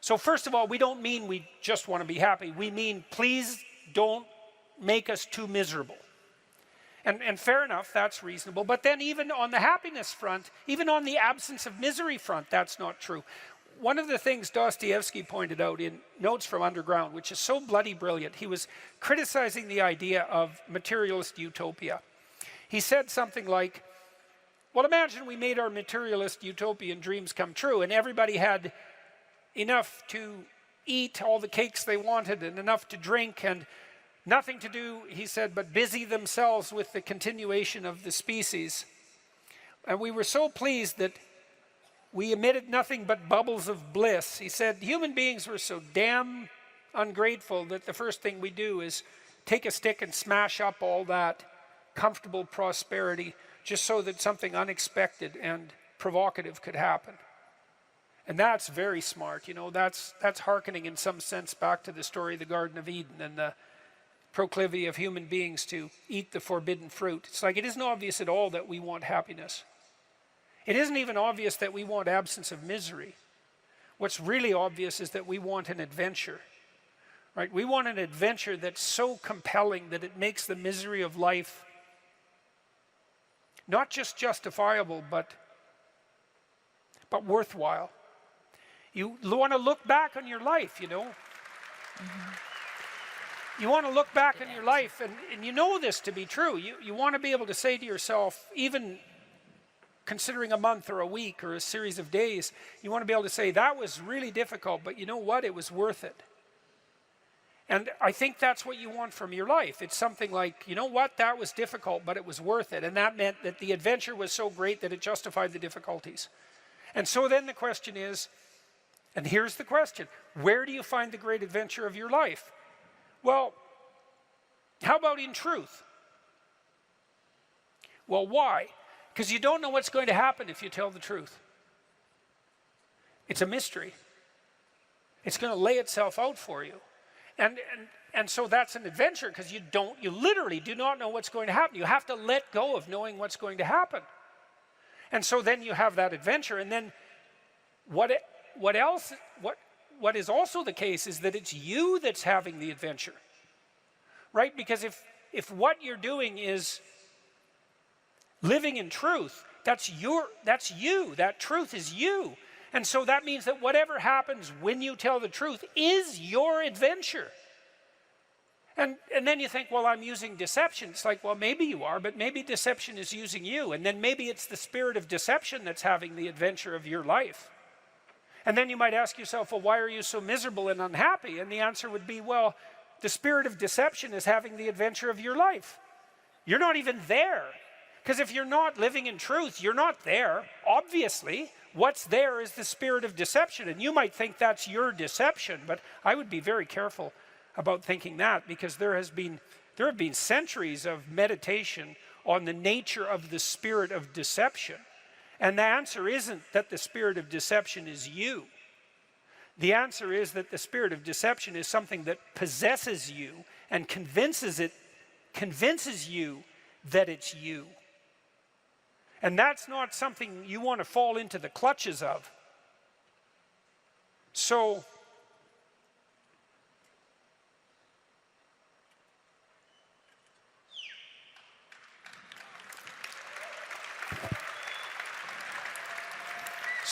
S3: So first of all, we don't mean we just want to be happy. We mean, please don't make us too miserable. And fair enough, that's reasonable. But then even on the happiness front, even on the absence of misery front, that's not true. One of the things Dostoevsky pointed out in Notes from Underground, which is so bloody brilliant, he was criticizing the idea of materialist utopia. He said something like, well, imagine we made our materialist utopian dreams come true and everybody had enough to eat all the cakes they wanted and enough to drink and nothing to do, he said, but busy themselves with the continuation of the species. And we were so pleased that we emitted nothing but bubbles of bliss. He said, human beings were so damn ungrateful that the first thing we do is take a stick and smash up all that comfortable prosperity just so that something unexpected and provocative could happen. And that's very smart. You know, that's hearkening in some sense back to the story of the Garden of Eden and the proclivity of human beings to eat the forbidden fruit. It's like it isn't obvious at all that we want happiness. It isn't even obvious that we want absence of misery. What's really obvious is that we want an adventure, right? We want an adventure that's so compelling that it makes the misery of life not just justifiable, but worthwhile. You want to look back on your life, you know. You want to look back on your life, and you know this to be true. You want to be able to say to yourself, even considering a month or a week or a series of days, you want to be able to say, that was really difficult, but you know what? It was worth it. And I think that's what you want from your life. It's something like, you know what? That was difficult, but it was worth it. And that meant that the adventure was so great that it justified the difficulties. And so then the question is, and here's the question, where do you find the great adventure of your life? Well, how about in truth? Well, why? Because you don't know what's going to happen if you tell the truth. It's a mystery. It's going to lay itself out for you. And so that's an adventure because you literally do not know what's going to happen. You have to let go of knowing what's going to happen. And so then you have that adventure, and then what is also the case is that it's you that's having the adventure, right? Because if what you're doing is living in truth, that's you, that truth is you. And so that means that whatever happens when you tell the truth is your adventure. And then you think, well, I'm using deception. It's like, well, maybe you are, but maybe deception is using you. And then maybe it's the spirit of deception that's having the adventure of your life. And then you might ask yourself, well, why are you so miserable and unhappy? And the answer would be, well, the spirit of deception is having the adventure of your life. You're not even there. Because if you're not living in truth, you're not there, obviously. What's there is the spirit of deception. And you might think that's your deception, but I would be very careful about thinking that, because there have been centuries of meditation on the nature of the spirit of deception. And the answer isn't that the spirit of deception is you. The answer is that the spirit of deception is something that possesses you and convinces you that it's you. And that's not something you want to fall into the clutches of. So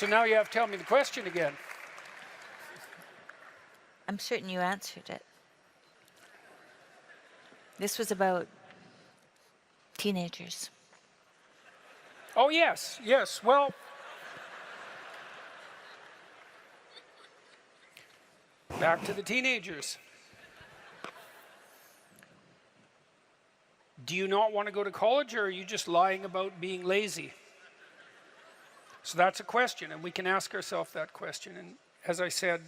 S3: now you have to tell me the question again.
S5: I'm certain you answered it. This was about teenagers.
S3: Oh, yes. Well, back to the teenagers. Do you not want to go to college, or are you just lying about being lazy? So that's a question, and we can ask ourselves that question. And as I said,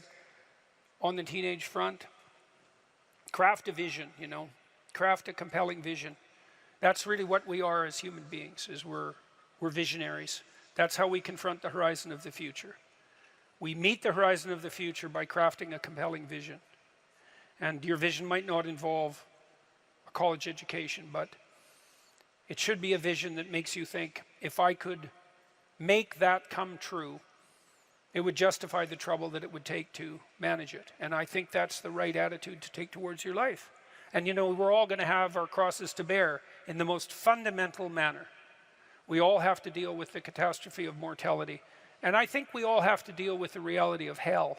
S3: on the teenage front, craft a vision, you know.
S2: Craft a compelling vision. That's really what we are as human beings, is we're visionaries. That's how we confront the horizon of the future. We meet the horizon of the future by crafting a compelling vision. And your vision might not involve a college education, but it should be a vision that makes you think, if I could make that come true, it would justify the trouble that it would take to manage it. And I think that's the right attitude to take towards your life. And you know, we're all going to have our crosses to bear in the most fundamental manner. We all have to deal with the catastrophe of mortality. And I think we all have to deal with the reality of hell.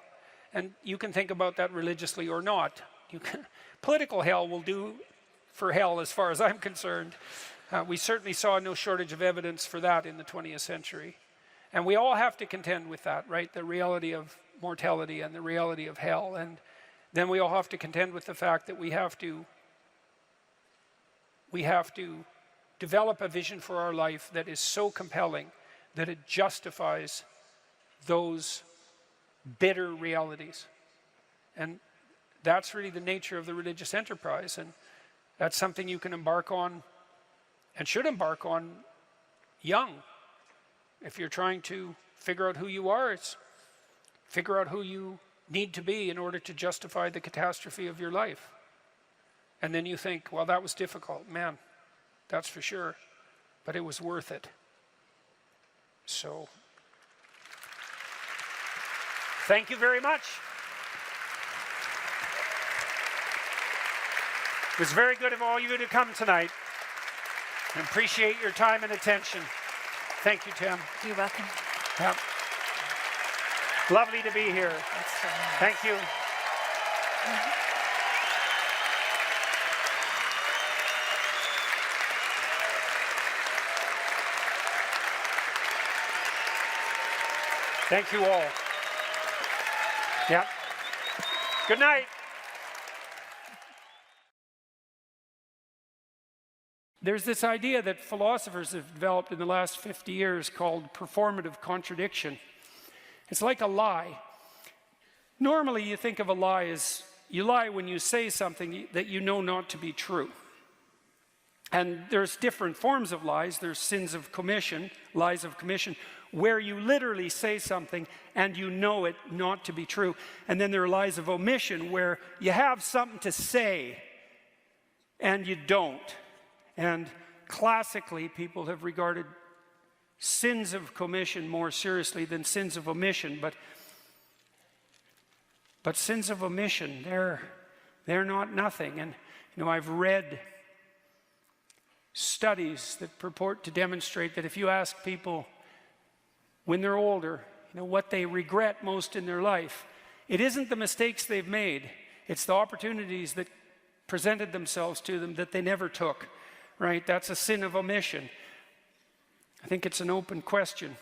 S2: And you can think about that religiously or not. Political hell will do for hell as far as I'm concerned. We certainly saw no shortage of evidence for that in the 20th century. And we all have to contend with that, right? The reality of mortality and the reality of hell. And then we all have to contend with the fact that we have to develop a vision for our life that is so compelling that it justifies those bitter realities. And that's really the nature of the religious enterprise. And that's something you can embark on and should embark on young. If you're trying to figure out who you are, it's figure out who you need to be in order to justify the catastrophe of your life. And then you think, well, that was difficult. Man, that's for sure. But it was worth it. So, thank you very much. It was very good of all you to come tonight. I appreciate your time and attention. Thank you, Tim.
S5: You're welcome.
S2: Yeah. Lovely to be here.
S5: That's so nice.
S2: Thank you. Thank you all. Yeah. Good night. There's this idea that philosophers have developed in the last 50 years called performative contradiction. It's like a lie. Normally you think of a lie as you lie when you say something that you know not to be true. And there's different forms of lies. There's sins of commission, lies of commission, where you literally say something and you know it not to be true. And then there are lies of omission, where you have something to say and you don't. And classically, people have regarded sins of commission more seriously than sins of omission. But sins of omission, they're not nothing. And you know, I've read studies that purport to demonstrate that if you ask people when they're older, you know, what they regret most in their life, it isn't the mistakes they've made. It's the opportunities that presented themselves to them that they never took. Right? That's a sin of omission. I think it's an open question.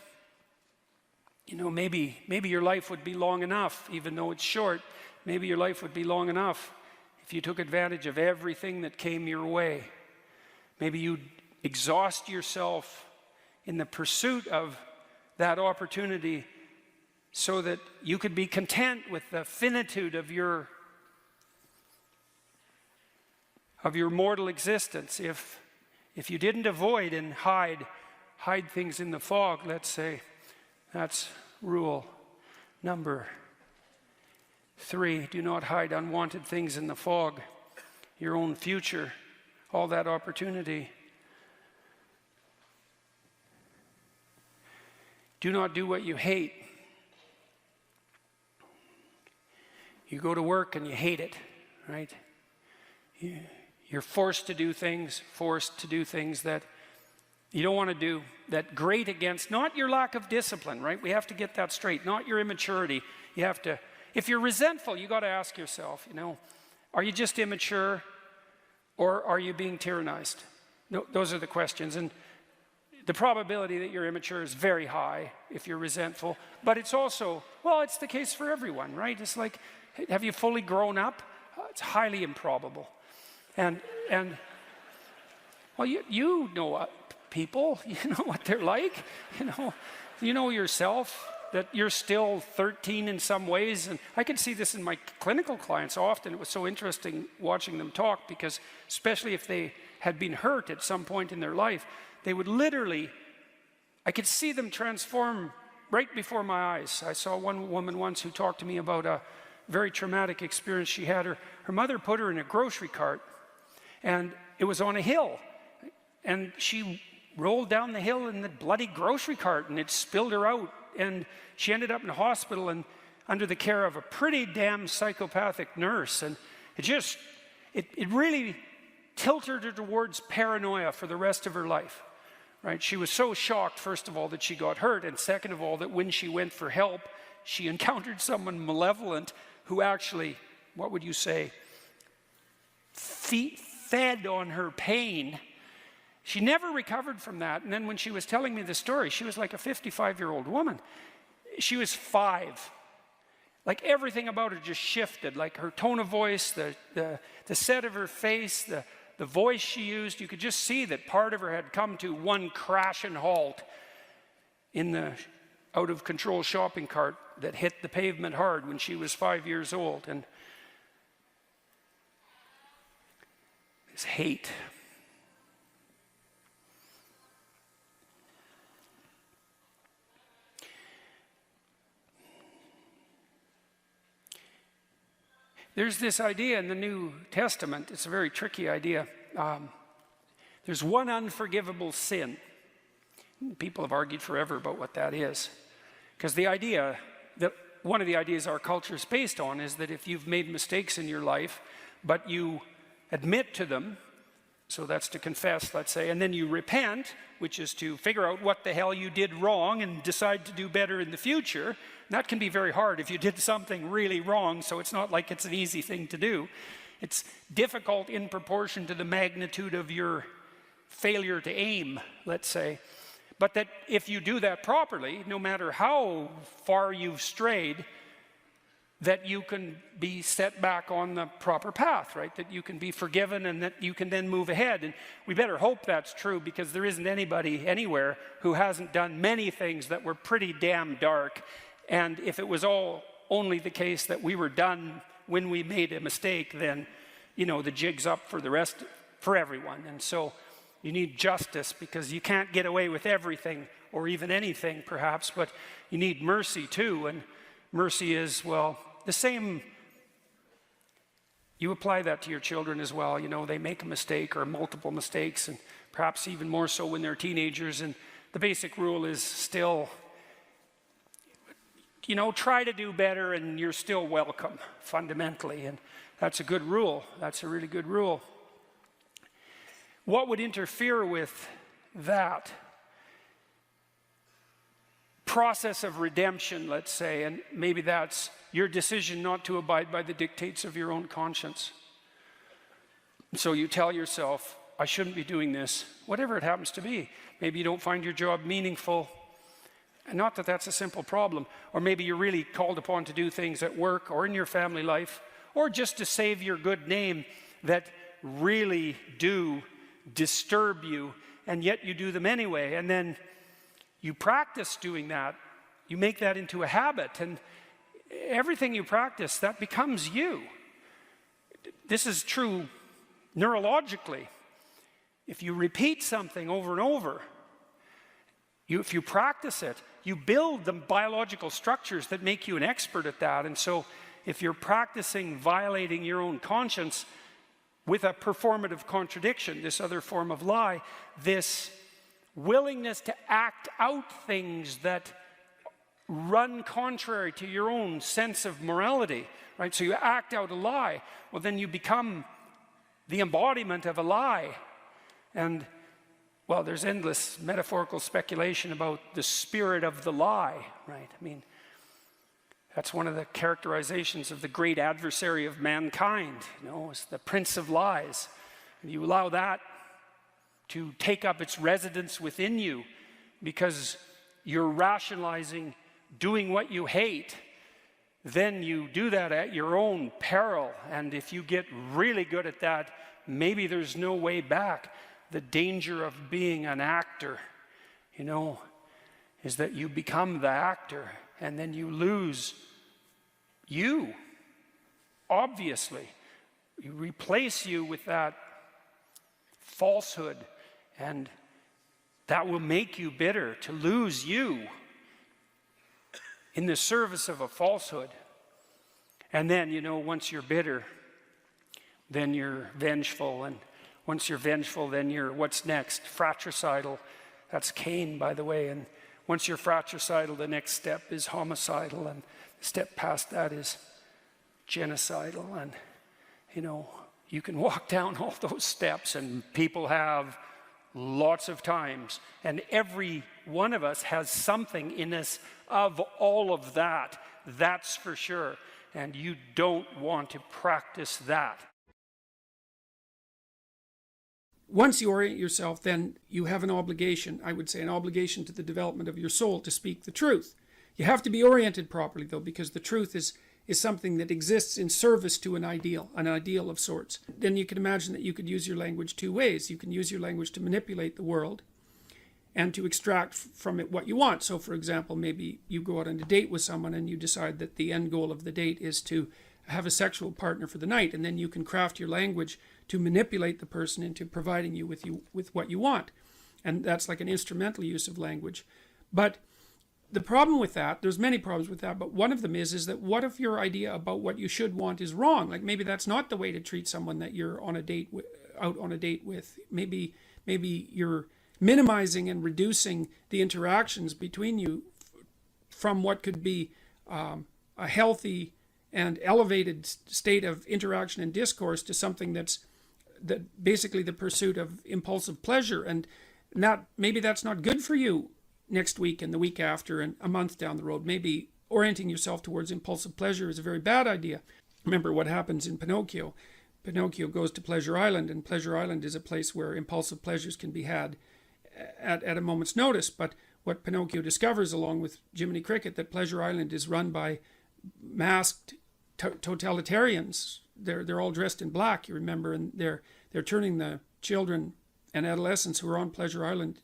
S2: You know, maybe your life would be long enough, even though it's short. Maybe your life would be long enough if you took advantage of everything that came your way. Maybe you'd exhaust yourself in the pursuit of that opportunity so that you could be content with the finitude of your mortal existence. If you didn't avoid and hide things in the fog, let's say, that's rule number 3. Do not hide unwanted things in the fog. Your own future, all that opportunity. Do not do what you hate. You go to work and you hate it, right? You're forced to do things that you don't want to do, that grate against, not your lack of discipline, right? We have to get that straight, not your immaturity. You have to, if you're resentful, you got to ask yourself, you know, are you just immature or are you being tyrannized? No, those are the questions. And the probability that you're immature is very high if you're resentful, but it's also, well, it's the case for everyone, right? It's like, have you fully grown up? It's highly improbable. And well, you know people, you know what they're like, you know yourself.
S3: that you're still 13 in some ways. And I can see this in my clinical clients often. It was so interesting watching them talk, because especially if they had been hurt at some point in their life, they would literally, I could see them transform right before my eyes. I saw one woman once who talked to me about a very traumatic experience she had. Her mother put her in a grocery cart, and it was on a hill. And she rolled down the hill in the bloody grocery cart, and it spilled her out. And she ended up in the hospital and under the care of a pretty damn psychopathic nurse. And it really tilted her towards paranoia for the rest of her life. Right? She was so shocked, first of all, that she got hurt, and second of all, that when she went for help, she encountered someone malevolent who actually, what would you say, fed on her pain. She never recovered from that. And then when she was telling me the story, she was like a 55-year-old woman. She was 5. Like everything about her just shifted, like her tone of voice, the set of her face, the voice she used. You could just see that part of her had come to one crash and halt in the out-of-control shopping cart that hit the pavement hard when she was 5 years old. And this hate. There's this idea in the New Testament. It's a very tricky idea. There's one unforgivable sin. People have argued forever about what that is. Because the idea that one of the ideas our culture is based on is that if you've made mistakes in your life, but you admit to them, so that's to confess, let's say, and then you repent, which is to figure out what the hell you did wrong and decide to do better in the future. And that can be very hard if you did something really wrong, so it's not like it's an easy thing to do. It's difficult in proportion to the magnitude of your failure to aim, let's say. But that if you do that properly, no matter how far you've strayed, that you can be set back on the proper path, right? That you can be forgiven and that you can then move ahead. And we better hope that's true, because there isn't anybody anywhere who hasn't done many things that were pretty damn dark. And if it was all only the case that we were done when we made a mistake, then, you know, the jig's up for the rest, for everyone. And so you need justice, because you can't get away with everything or even anything, perhaps, but you need mercy too. And mercy is, well, the same. You apply that to your children as well. You know, they make a mistake or multiple mistakes, and perhaps even more so when they're teenagers. And the basic rule is still, you know, try to do better and you're still welcome, fundamentally. And that's a good rule. That's a really good rule. What would interfere with that process of redemption, let's say, and maybe that's your decision not to abide by the dictates of your own conscience. So you tell yourself, I shouldn't be doing this, whatever it happens to be. Maybe you don't find your job meaningful. And not that that's a simple problem. Or maybe you're really called upon to do things at work or in your family life, or just to save your good name, that really do disturb you, and yet you do them anyway. And then you practice doing that. You make that into a habit, and everything you practice, that becomes you. This is true neurologically. If you repeat something over and over, if you practice it, you build the biological structures that make you an expert at that. And so if you're practicing violating your own conscience with a performative contradiction, this other form of lie, this willingness to act out things that run contrary to your own sense of morality, right? So you act out a lie. Well, then you become the embodiment of a lie. And, well, there's endless metaphorical speculation about the spirit of the lie, right? I mean, that's one of the characterizations of the great adversary of mankind, you know, is the prince of lies. And you allow that to take up its residence within you because you're rationalizing doing what you hate, then you do that at your own peril. And if you get really good at that, maybe there's no way back. The danger of being an actor, you know, is that you become the actor and then you lose you, obviously. You replace you with that falsehood, and that will make you bitter, to lose you in the service of a falsehood. And then, you know, once you're bitter, then you're vengeful, and once you're vengeful, then you're, what's next? Fratricidal. That's Cain, by the way. And once you're fratricidal, the next step is homicidal, and the step past that is genocidal. And, you know, you can walk down all those steps, and people have lots of times. And every one of us has something in us of all of that. That's for sure. And you don't want to practice that.
S2: Once you orient yourself, then you have an obligation, I would say an obligation to the development of your soul to speak the truth. You have to be oriented properly, though, because the truth is something that exists in service to an ideal of sorts. Then you can imagine that you could use your language two ways. You can use your language to manipulate the world and to extract from it what you want. So, for example, maybe you go out on a date with someone and you decide that the end goal of the date is to have a sexual partner for the night, and then you can craft your language to manipulate the person into providing you with what you want. And that's like an instrumental use of language. But the problem with that, there's many problems with that, but one of them is that what if your idea about what you should want is wrong? Like maybe that's not the way to treat someone that you're on a date with, out on a date with. Maybe you're minimizing and reducing the interactions between you from what could be a healthy and elevated state of interaction and discourse to something that basically the pursuit of impulsive pleasure. And maybe that's not good for you next week and the week after and a month down the road. Maybe orienting yourself towards impulsive pleasure is a very bad idea. Remember what happens in Pinocchio. Pinocchio goes to Pleasure Island, and Pleasure Island is a place where impulsive pleasures can be had at a moment's notice. But what Pinocchio discovers, along with Jiminy Cricket, that Pleasure Island is run by masked totalitarians. They're all dressed in black, you remember, and they're turning the children and adolescents who are on Pleasure Island,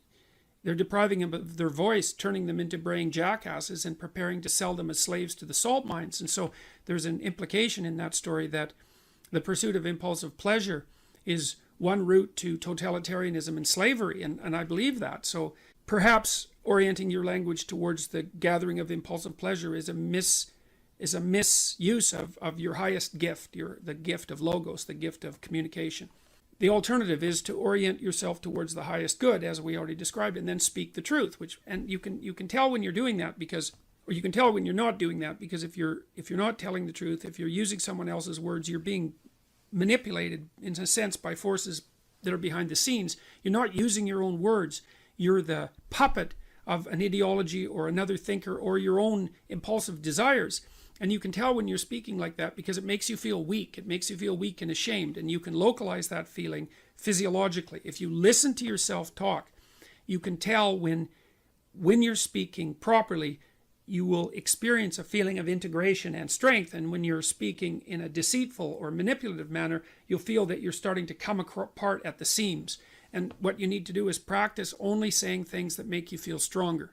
S2: they're depriving them of their voice, turning them into braying jackasses, and preparing to sell them as slaves to the salt mines. And so there's an implication in that story that the pursuit of impulsive pleasure is one route to totalitarianism and slavery, and I believe that. So perhaps orienting your language towards the gathering of impulsive pleasure is a misuse of your highest gift, the gift of logos, the gift of communication. The alternative is to orient yourself towards the highest good, as we already described, and then speak the truth. And you can tell when you're doing that, or you can tell when you're not doing that, because if you're not telling the truth, if you're using someone else's words, you're being manipulated in a sense by forces that are behind the scenes. You're not using your own words. You're the puppet of an ideology or another thinker or your own impulsive desires. And you can tell when you're speaking like that because it makes you feel weak. It makes you feel weak and ashamed. And you can localize that feeling physiologically. If you listen to yourself talk, you can tell when you're speaking properly, you will experience a feeling of integration and strength. And when you're speaking in a deceitful or manipulative manner, you'll feel that you're starting to come apart at the seams. And what you need to do is practice only saying things that make you feel stronger.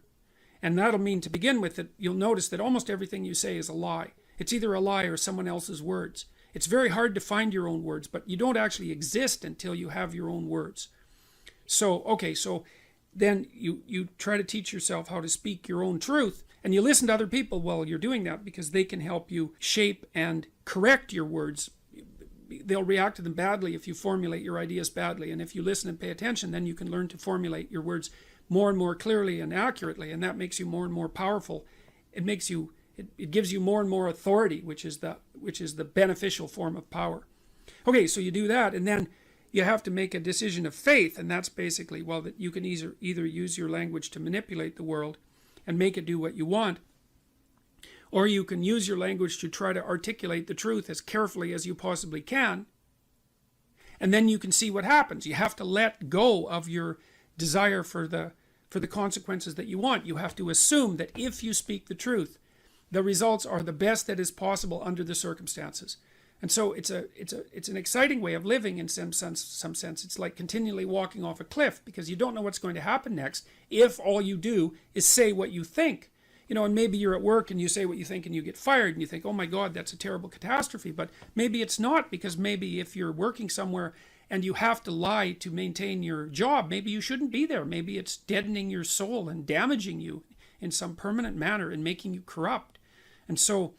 S2: And that'll mean, to begin with, that you'll notice that almost everything you say is a lie. It's either a lie or someone else's words. It's very hard to find your own words, but you don't actually exist until you have your own words. So then you try to teach yourself how to speak your own truth, and you listen to other people while you're doing that, because they can help you shape and correct your words. They'll react to them badly if you formulate your ideas badly, and if you listen and pay attention, then you can learn to formulate your words more and more clearly and accurately, and that makes you more and more powerful. It gives you more and more authority, which is the beneficial form of power. Okay, so you do that, and then you have to make a decision of faith, and that's basically, well, that you can either use your language to manipulate the world and make it do what you want, or you can use your language to try to articulate the truth as carefully as you possibly can, and then you can see what happens. You have to let go of your desire for the consequences that you want. You have to assume that if you speak the truth, the results are the best that is possible under the circumstances. And so it's an exciting way of living in some sense. It's like continually walking off a cliff, because you don't know what's going to happen next if all you do is say what you think. you know, and maybe you're at work and you say what you think and you get fired and you think, oh my God, that's a terrible catastrophe. But maybe it's not, because maybe if you're working somewhere and you have to lie to maintain your job, maybe you shouldn't be there. Maybe it's deadening your soul and damaging you in some permanent manner and making you corrupt. And so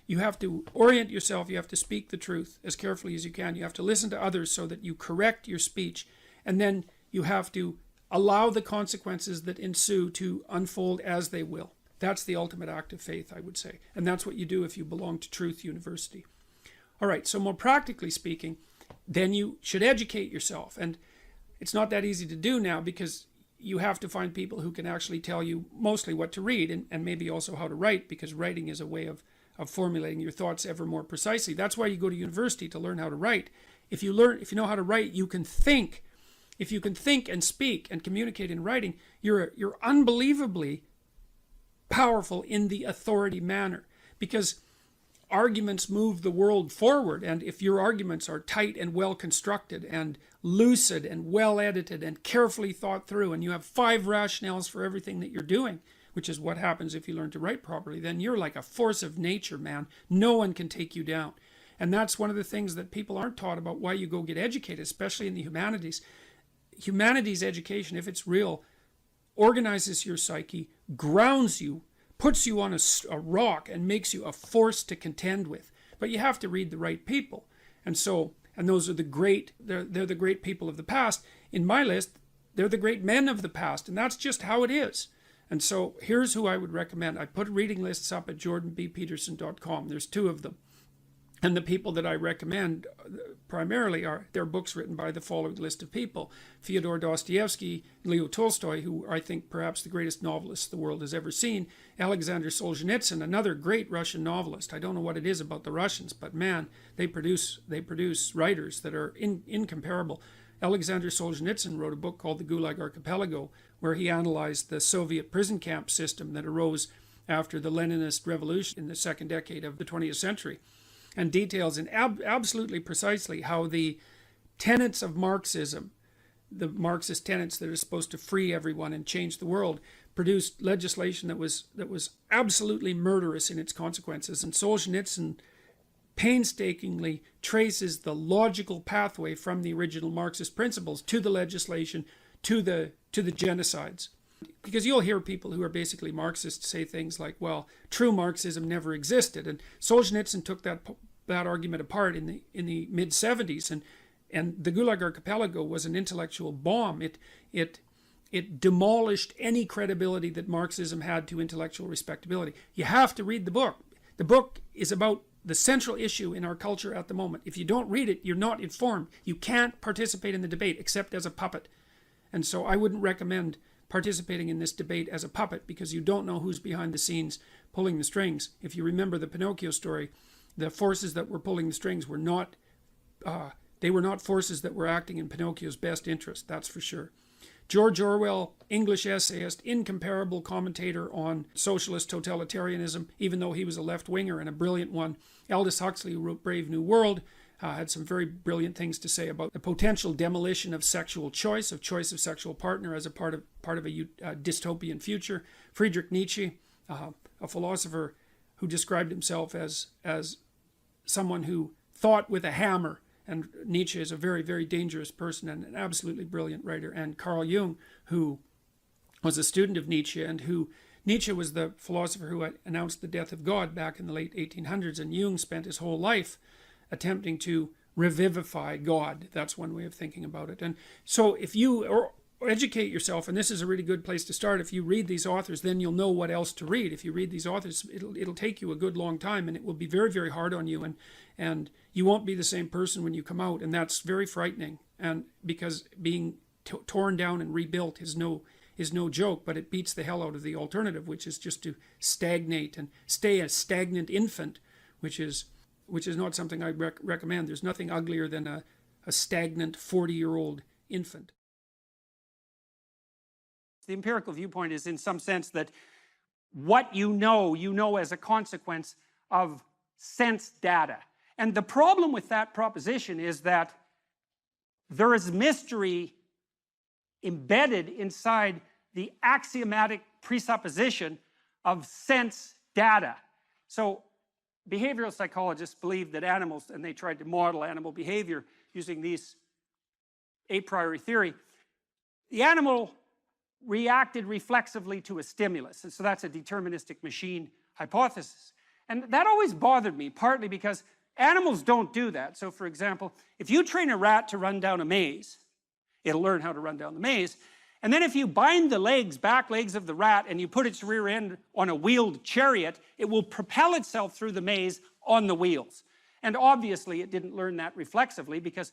S2: you have to orient yourself. You have to speak the truth as carefully as you can. You have to listen to others so that you correct your speech. And then you have to allow the consequences that ensue to unfold as they will. That's the ultimate act of faith, I would say. And that's what you do if you belong to Truth University. All right, so more practically speaking, then you should educate yourself. And it's not that easy to do now, because you have to find people who can actually tell you mostly what to read and maybe also how to write, because writing is a way of formulating your thoughts ever more precisely. That's why you go to university, to learn how to write. If you know how to write, you can think. If you can think and speak and communicate in writing, you're unbelievably powerful in the authority manner, because arguments move the world forward. And if your arguments are tight and well constructed and lucid and well edited and carefully thought through, and you have 5 rationales for everything that you're doing, which is what happens if you learn to write properly, then you're like a force of nature, man. No one can take you down. And that's one of the things that people aren't taught about why you go get educated, especially in the humanities. Humanities education, if it's real, organizes your psyche, grounds you, puts you on a rock, and makes you a force to contend with. But you have to read the right people. And those are the great, they're the great people of the past. In my list, they're the great men of the past, and that's just how it is. And so here's who I would recommend. I put reading lists up at jordanbpeterson.com. There's 2 of them. And the people that I recommend primarily are their books written by the following list of people: Fyodor Dostoevsky, Leo Tolstoy, who I think perhaps the greatest novelist the world has ever seen, Alexander Solzhenitsyn, another great Russian novelist. I don't know what it is about the Russians, but man, they produce writers that are incomparable. Alexander Solzhenitsyn wrote a book called The Gulag Archipelago, where he analyzed the Soviet prison camp system that arose after the Leninist revolution in the second decade of the 20th century. And details in absolutely precisely how the tenets of Marxism, the Marxist tenets that are supposed to free everyone and change the world, produced legislation that was absolutely murderous in its consequences. And Solzhenitsyn painstakingly traces the logical pathway from the original Marxist principles to the legislation, to the genocides. Because you'll hear people who are basically Marxists say things like, well, true Marxism never existed. And Solzhenitsyn took that argument apart in the mid-70s, and the Gulag Archipelago was an intellectual bomb. It demolished any credibility that Marxism had to intellectual respectability. You have to read the book. The book is about the central issue in our culture at the moment. If you don't read it, you're not informed. You can't participate in the debate except as a puppet. And so I wouldn't recommend participating in this debate as a puppet, because you don't know who's behind the scenes pulling the strings. If you remember the Pinocchio story, the forces that were pulling the strings were not forces that were acting in Pinocchio's best interest, that's for sure. George Orwell, English essayist, incomparable commentator on socialist totalitarianism, even though he was a left-winger and a brilliant one. Aldous Huxley, who wrote Brave New World, had some very brilliant things to say about the potential demolition of sexual choice, of sexual partner as a part of a dystopian future. Friedrich Nietzsche, a philosopher who described himself as someone who thought with a hammer. And Nietzsche is a very, very dangerous person and an absolutely brilliant writer. And Carl Jung, who was a student of Nietzsche, and who Nietzsche was the philosopher who announced the death of God back in the late 1800s. And Jung spent his whole life attempting to revivify God. That's one way of thinking about it. And so if you educate yourself, and this is a really good place to start, if you read these authors, then you'll know what else to read. If you read these authors, it'll take you a good long time, and it will be very, very hard on you, and you won't be the same person when you come out, and that's very frightening. And because being torn down and rebuilt is no joke, but it beats the hell out of the alternative, which is just to stagnate and stay a stagnant infant, which is not something I recommend. There's nothing uglier than a stagnant 40-year-old infant. The empirical viewpoint is in some sense that what you know as a consequence of sense data. And the problem with that proposition is that there is mystery embedded inside the axiomatic presupposition
S1: of sense data. So behavioral psychologists believe that animals, and they tried to model animal behavior using these a priori theory, the animal reacted reflexively to a stimulus. And so that's a deterministic machine hypothesis. And that always bothered me, partly because animals don't do that. So for example, if you train a rat to run down a maze, it'll learn how to run down the maze. And then if you bind the legs, back legs of the rat, and you put its rear end on a wheeled chariot, it will propel itself through the maze on the wheels. And obviously it didn't learn that reflexively because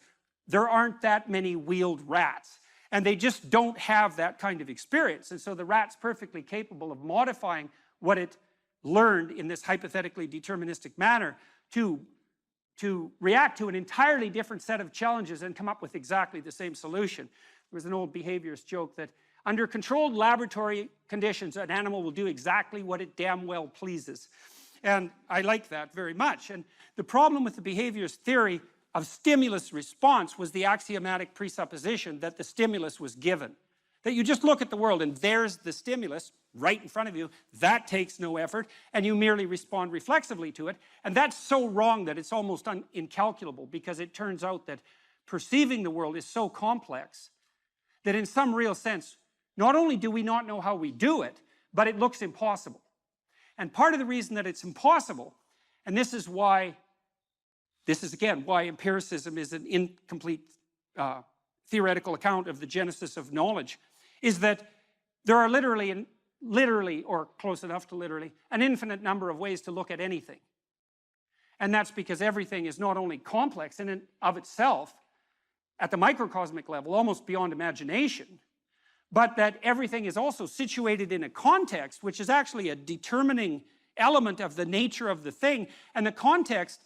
S1: there aren't that many wheeled rats. And they just don't have that kind of experience. And so the rat's perfectly capable of modifying what it learned in this hypothetically deterministic manner to react to an entirely different set of challenges and come up with exactly the same solution. There was an old behaviorist joke that under controlled laboratory conditions, an animal will do exactly what it damn well pleases. And I like that very much. And the problem with the behaviorist theory of stimulus response was the axiomatic presupposition that the stimulus was given. That you just look at the world and there's the stimulus right in front of you. That takes no effort, and you merely respond reflexively to it. And that's so wrong that it's almost incalculable, because it turns out that perceiving the world is so complex that in some real sense, not only do we not know how we do it, but it looks impossible. And part of the reason that it's impossible, and this is again why empiricism is an incomplete theoretical account of the genesis of knowledge, is that there are literally, or close enough to literally, an infinite number of ways to look at anything. And that's because everything is not only complex in and of itself, at the microcosmic level, almost beyond imagination, but that everything is also situated in a context, which is actually a determining element of the nature of the thing, and the context,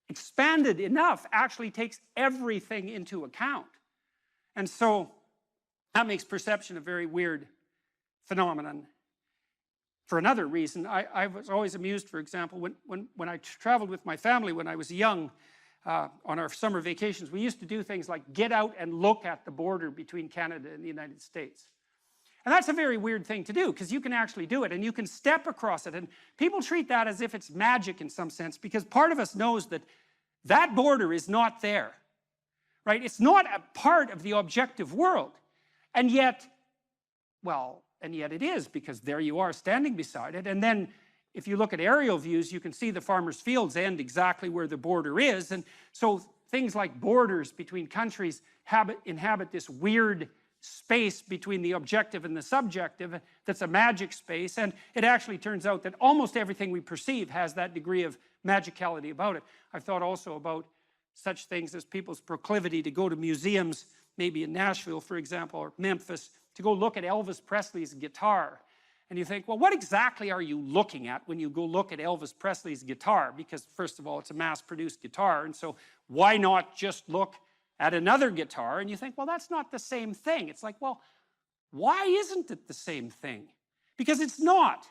S1: expanded enough, actually takes everything into account. And so that makes perception a very weird phenomenon. For another reason, I was always amused, for example, when I traveled with my family when I was young, on our summer vacations, we used to do things like get out and look at the border between Canada and the United States. And that's a very weird thing to do, because you can actually do it, and you can step across it, and people treat that as if it's magic in some sense, because part of us knows that that border is not there, right? It's not a part of the objective world, and yet it is, because there you are standing beside it. And then if you look at aerial views, you can see the farmers' fields end exactly where the border is. And so things like borders between countries inhabit this weird space between the objective and the subjective that's a magic space. And it actually turns out that almost everything we perceive has that degree of magicality about it. I've thought also about such things as people's proclivity to go to museums, maybe in Nashville, for example, or Memphis, to go look at Elvis Presley's guitar. And you think, well, what exactly are you looking at when you go look at Elvis Presley's guitar? Because first of all, it's a mass-produced guitar, and so why not just look at another guitar? And you think, well, that's not the same thing. It's like, well, why isn't it the same thing? Because it's not.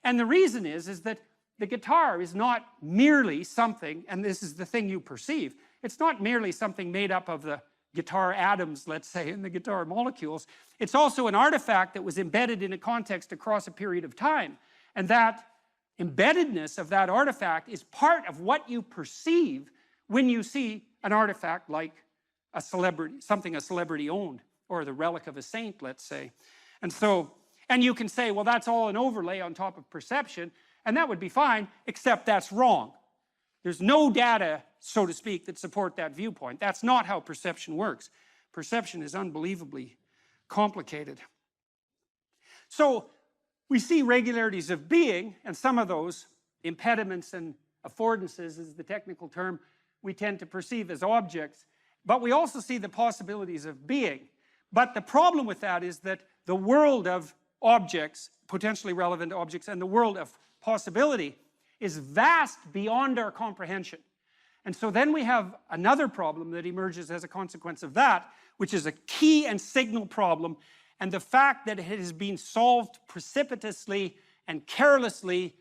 S1: And the reason is that the guitar is not merely something, and this is the thing you perceive, it's not merely something made up of the guitar atoms, let's say, and the guitar molecules. It's also an artifact that was embedded in a context across a period of time. And that embeddedness of that artifact is part of what you perceive when you see an artifact like a celebrity, something a celebrity owned, or the relic of a saint, let's say. And so, and you can say, well, that's all an overlay on top of perception, and that would be fine, except that's wrong. There's no data, so to speak, that support that viewpoint. That's not how perception works. Perception is unbelievably complicated. So we see regularities of being, and some of those, impediments and affordances is the technical term, we tend to perceive as objects. But we also see the possibilities of being. But the problem with that is that the world of objects, potentially relevant objects, and the world of possibility is vast beyond our comprehension. And so then we have another problem that emerges as a consequence of that, which is a key and signal problem, and the fact that it has been solved precipitously and carelessly,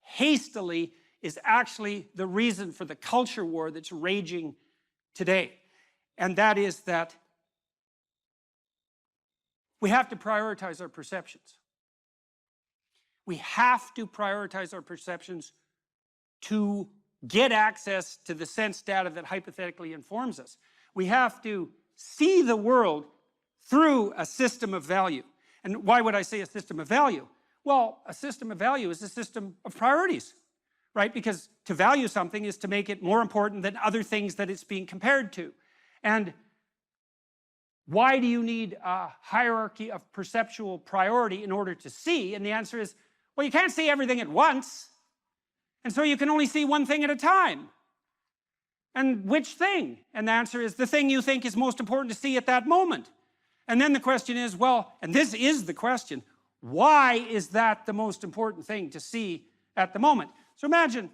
S1: hastily, is actually the reason for the culture war that's raging today. And that is that we have to prioritize our perceptions. We have to prioritize our perceptions to get access to the sense data that hypothetically informs us. We have to see the world through a system of value. And why would I say a system of value? Well, a system of value is a system of priorities, right? Because to value something is to make it more important than other things that it's being compared to. And why do you need a hierarchy of perceptual priority in order to see? And the answer is, well, you can't see everything at once. And so you can only see one thing at a time. And which thing? And the answer is the thing you think is most important to see at that moment. And then the question is, well, and this is the question, why is that the most important thing to see at the moment? So imagine,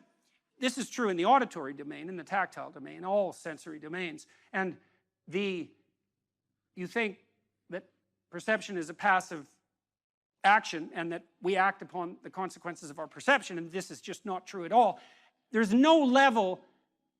S1: this is true in the auditory domain, in the tactile domain, all sensory domains. And you think that perception is a passive action and that we act upon the consequences of our perception, and this is just not true at all. There's no level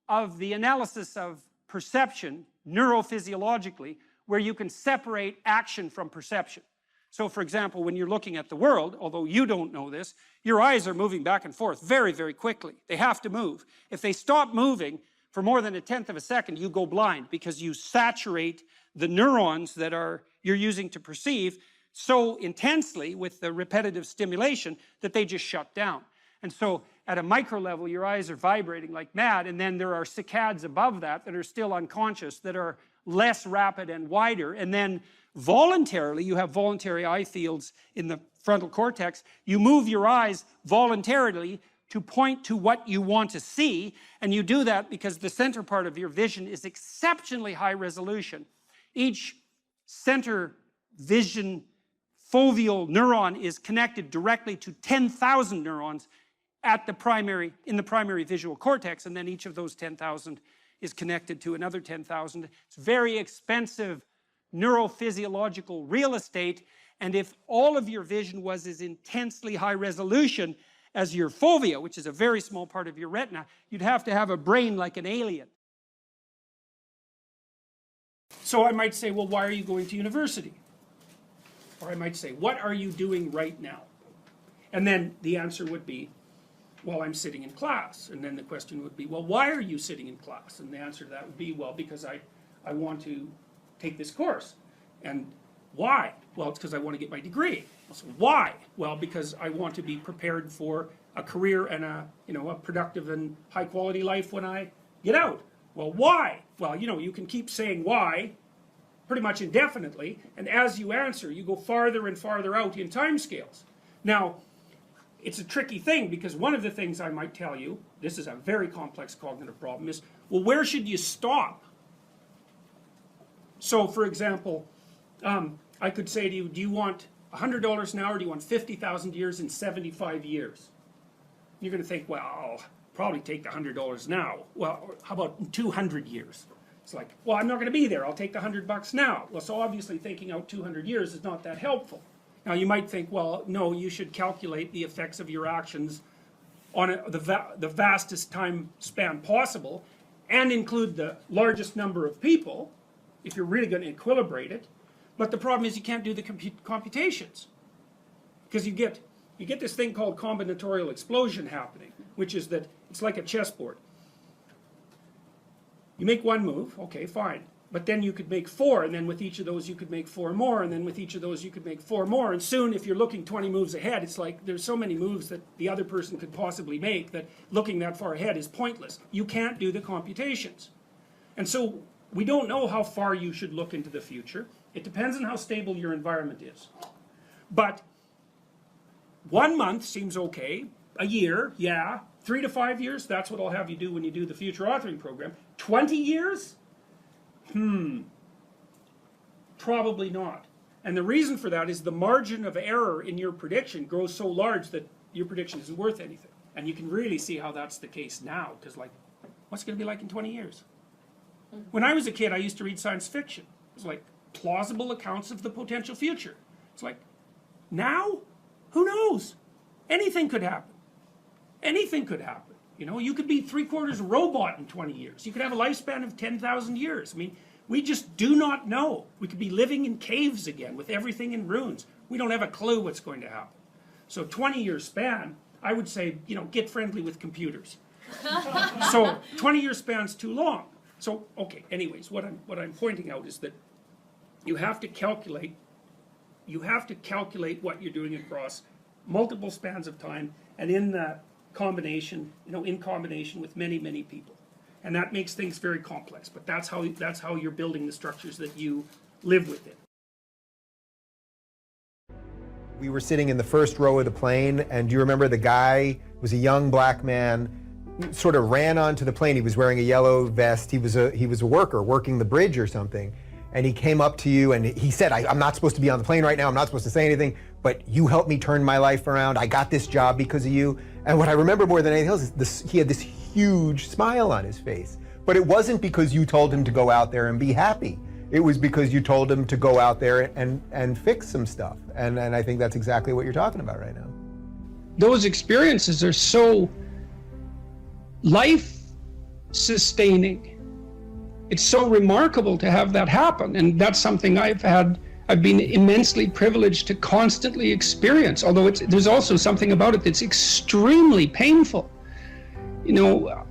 S1: of the analysis of perception neurophysiologically where you can separate action from perception. So for example, when you're looking at the world, although you don't know this, your eyes are moving back and forth very, very quickly. They have to move. If they stop moving for more than 1/10 of a second, you go blind because you saturate the neurons that you're using to perceive so intensely with the repetitive stimulation that they just shut down. And so at a micro level, your eyes are vibrating like mad, and then there are saccades above that are still unconscious, that are less rapid and wider. And then voluntarily, you have voluntary eye fields in the frontal cortex. You move your eyes voluntarily to point to what you want to see, and you do that because the center part of your vision is exceptionally high resolution. Each center vision foveal neuron is connected directly to 10,000 neurons in the primary visual cortex, and then each of those 10,000 is connected to another 10,000. It's very expensive neurophysiological real estate, and if all of your vision was as intensely high resolution as your fovea, which is a very small part of your retina, you'd have to have a brain like an alien.
S2: So I might say, well, why are you going to university? Or I might say, what are you doing right now? And then the answer would be, well, I'm sitting in class. And then the question would be, well, why are you sitting in class? And the answer to that would be, well, because I want to take this course. And why? Well, it's because I want to get my degree. So why? Well, because I want to be prepared for a career and a productive and high quality life when I get out. Well, why? Well, you can keep saying why pretty much indefinitely, and as you answer, you go farther and farther out in time scales. Now, it's a tricky thing, because one of the things I might tell you, this is a very complex cognitive problem, is, well, where should you stop? So, for example, I could say to you, do you want $100 an hour, or do you want 50,000 years in 75 years? You're going to think, well, I'll probably take the $100 now. Well, how about 200 years? It's like, well, I'm not going to be there. I'll take the $100 now. Well, so obviously thinking out 200 years is not that helpful. Now, you might think, well, no, you should calculate the effects of your actions on the vastest time span possible and include the largest number of people if you're really going to equilibrate it. But the problem is you can't do the computations, because you get this thing called combinatorial explosion happening, which is that it's like a chessboard. You make one move, okay, fine. But then you could make 4, and then with each of those you could make 4 more, and then with each of those you could make 4 more, and soon if you're looking 20 moves ahead, it's like there's so many moves that the other person could possibly make that looking that far ahead is pointless. You can't do the computations. And so we don't know how far you should look into the future. It depends on how stable your environment is. But 1 month seems okay. A year, yeah. 3 to 5 years, that's what I'll have you do when you do the future authoring program. 20 years? Probably not. And the reason for that is the margin of error in your prediction grows so large that your prediction isn't worth anything. And you can really see how that's the case now, because like, what's it going to be like in 20 years? When I was a kid, I used to read science fiction. It was like plausible accounts of the potential future. It's like, now? Who knows? Anything could happen. Anything could happen. You could be 3/4 robot in 20 years. You could have a lifespan of 10,000 years. I mean, we just do not know. We could be living in caves again with everything in ruins. We don't have a clue what's going to happen. So 20-year span, I would say, get friendly with computers. So 20-year span's too long. So, okay, anyways, what I'm pointing out is that you have to calculate what you're doing across multiple spans of time, and in that combination, in combination with many, many people. And that makes things very complex, but that's how you're building the structures that you live within.
S6: We were sitting in the first row of the plane, and do you remember the guy was a young black man, sort of ran onto the plane. He was wearing a yellow vest. He was a worker working the bridge or something. And he came up to you and he said, I'm not supposed to be on the plane right now. I'm not supposed to say anything, but you helped me turn my life around. I got this job because of you. And what I remember more than anything else is he had this huge smile on his face. But it wasn't because you told him to go out there and be happy. It was because you told him to go out there and fix some stuff. And I think that's exactly what you're talking about right now.
S2: Those experiences are so life-sustaining. It's so remarkable to have that happen, and that's something I've been immensely privileged to constantly experience, although there's also something about it that's extremely painful. The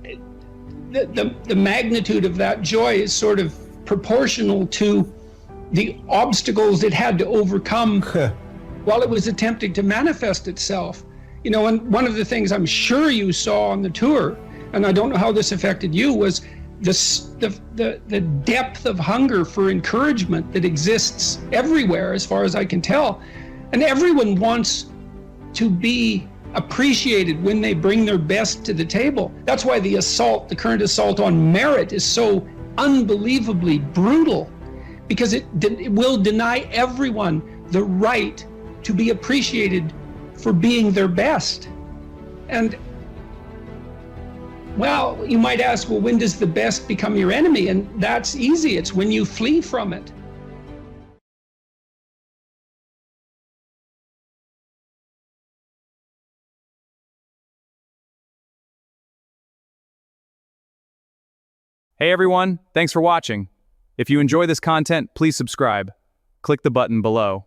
S2: magnitude of that joy is sort of proportional to the obstacles it had to overcome while it was attempting to manifest itself. And one of the things I'm sure you saw on the tour, and I don't know how this affected you, was the depth of hunger for encouragement that exists everywhere, as far as I can tell. And everyone wants to be appreciated when they bring their best to the table. That's why the current assault on merit is so unbelievably brutal, because it will deny everyone the right to be appreciated for being their best. And well, you might ask, well, when does the best become your enemy? And that's easy. It's when you flee from it.
S7: Hey everyone, thanks for watching. If you enjoy this content, please subscribe. Click the button below.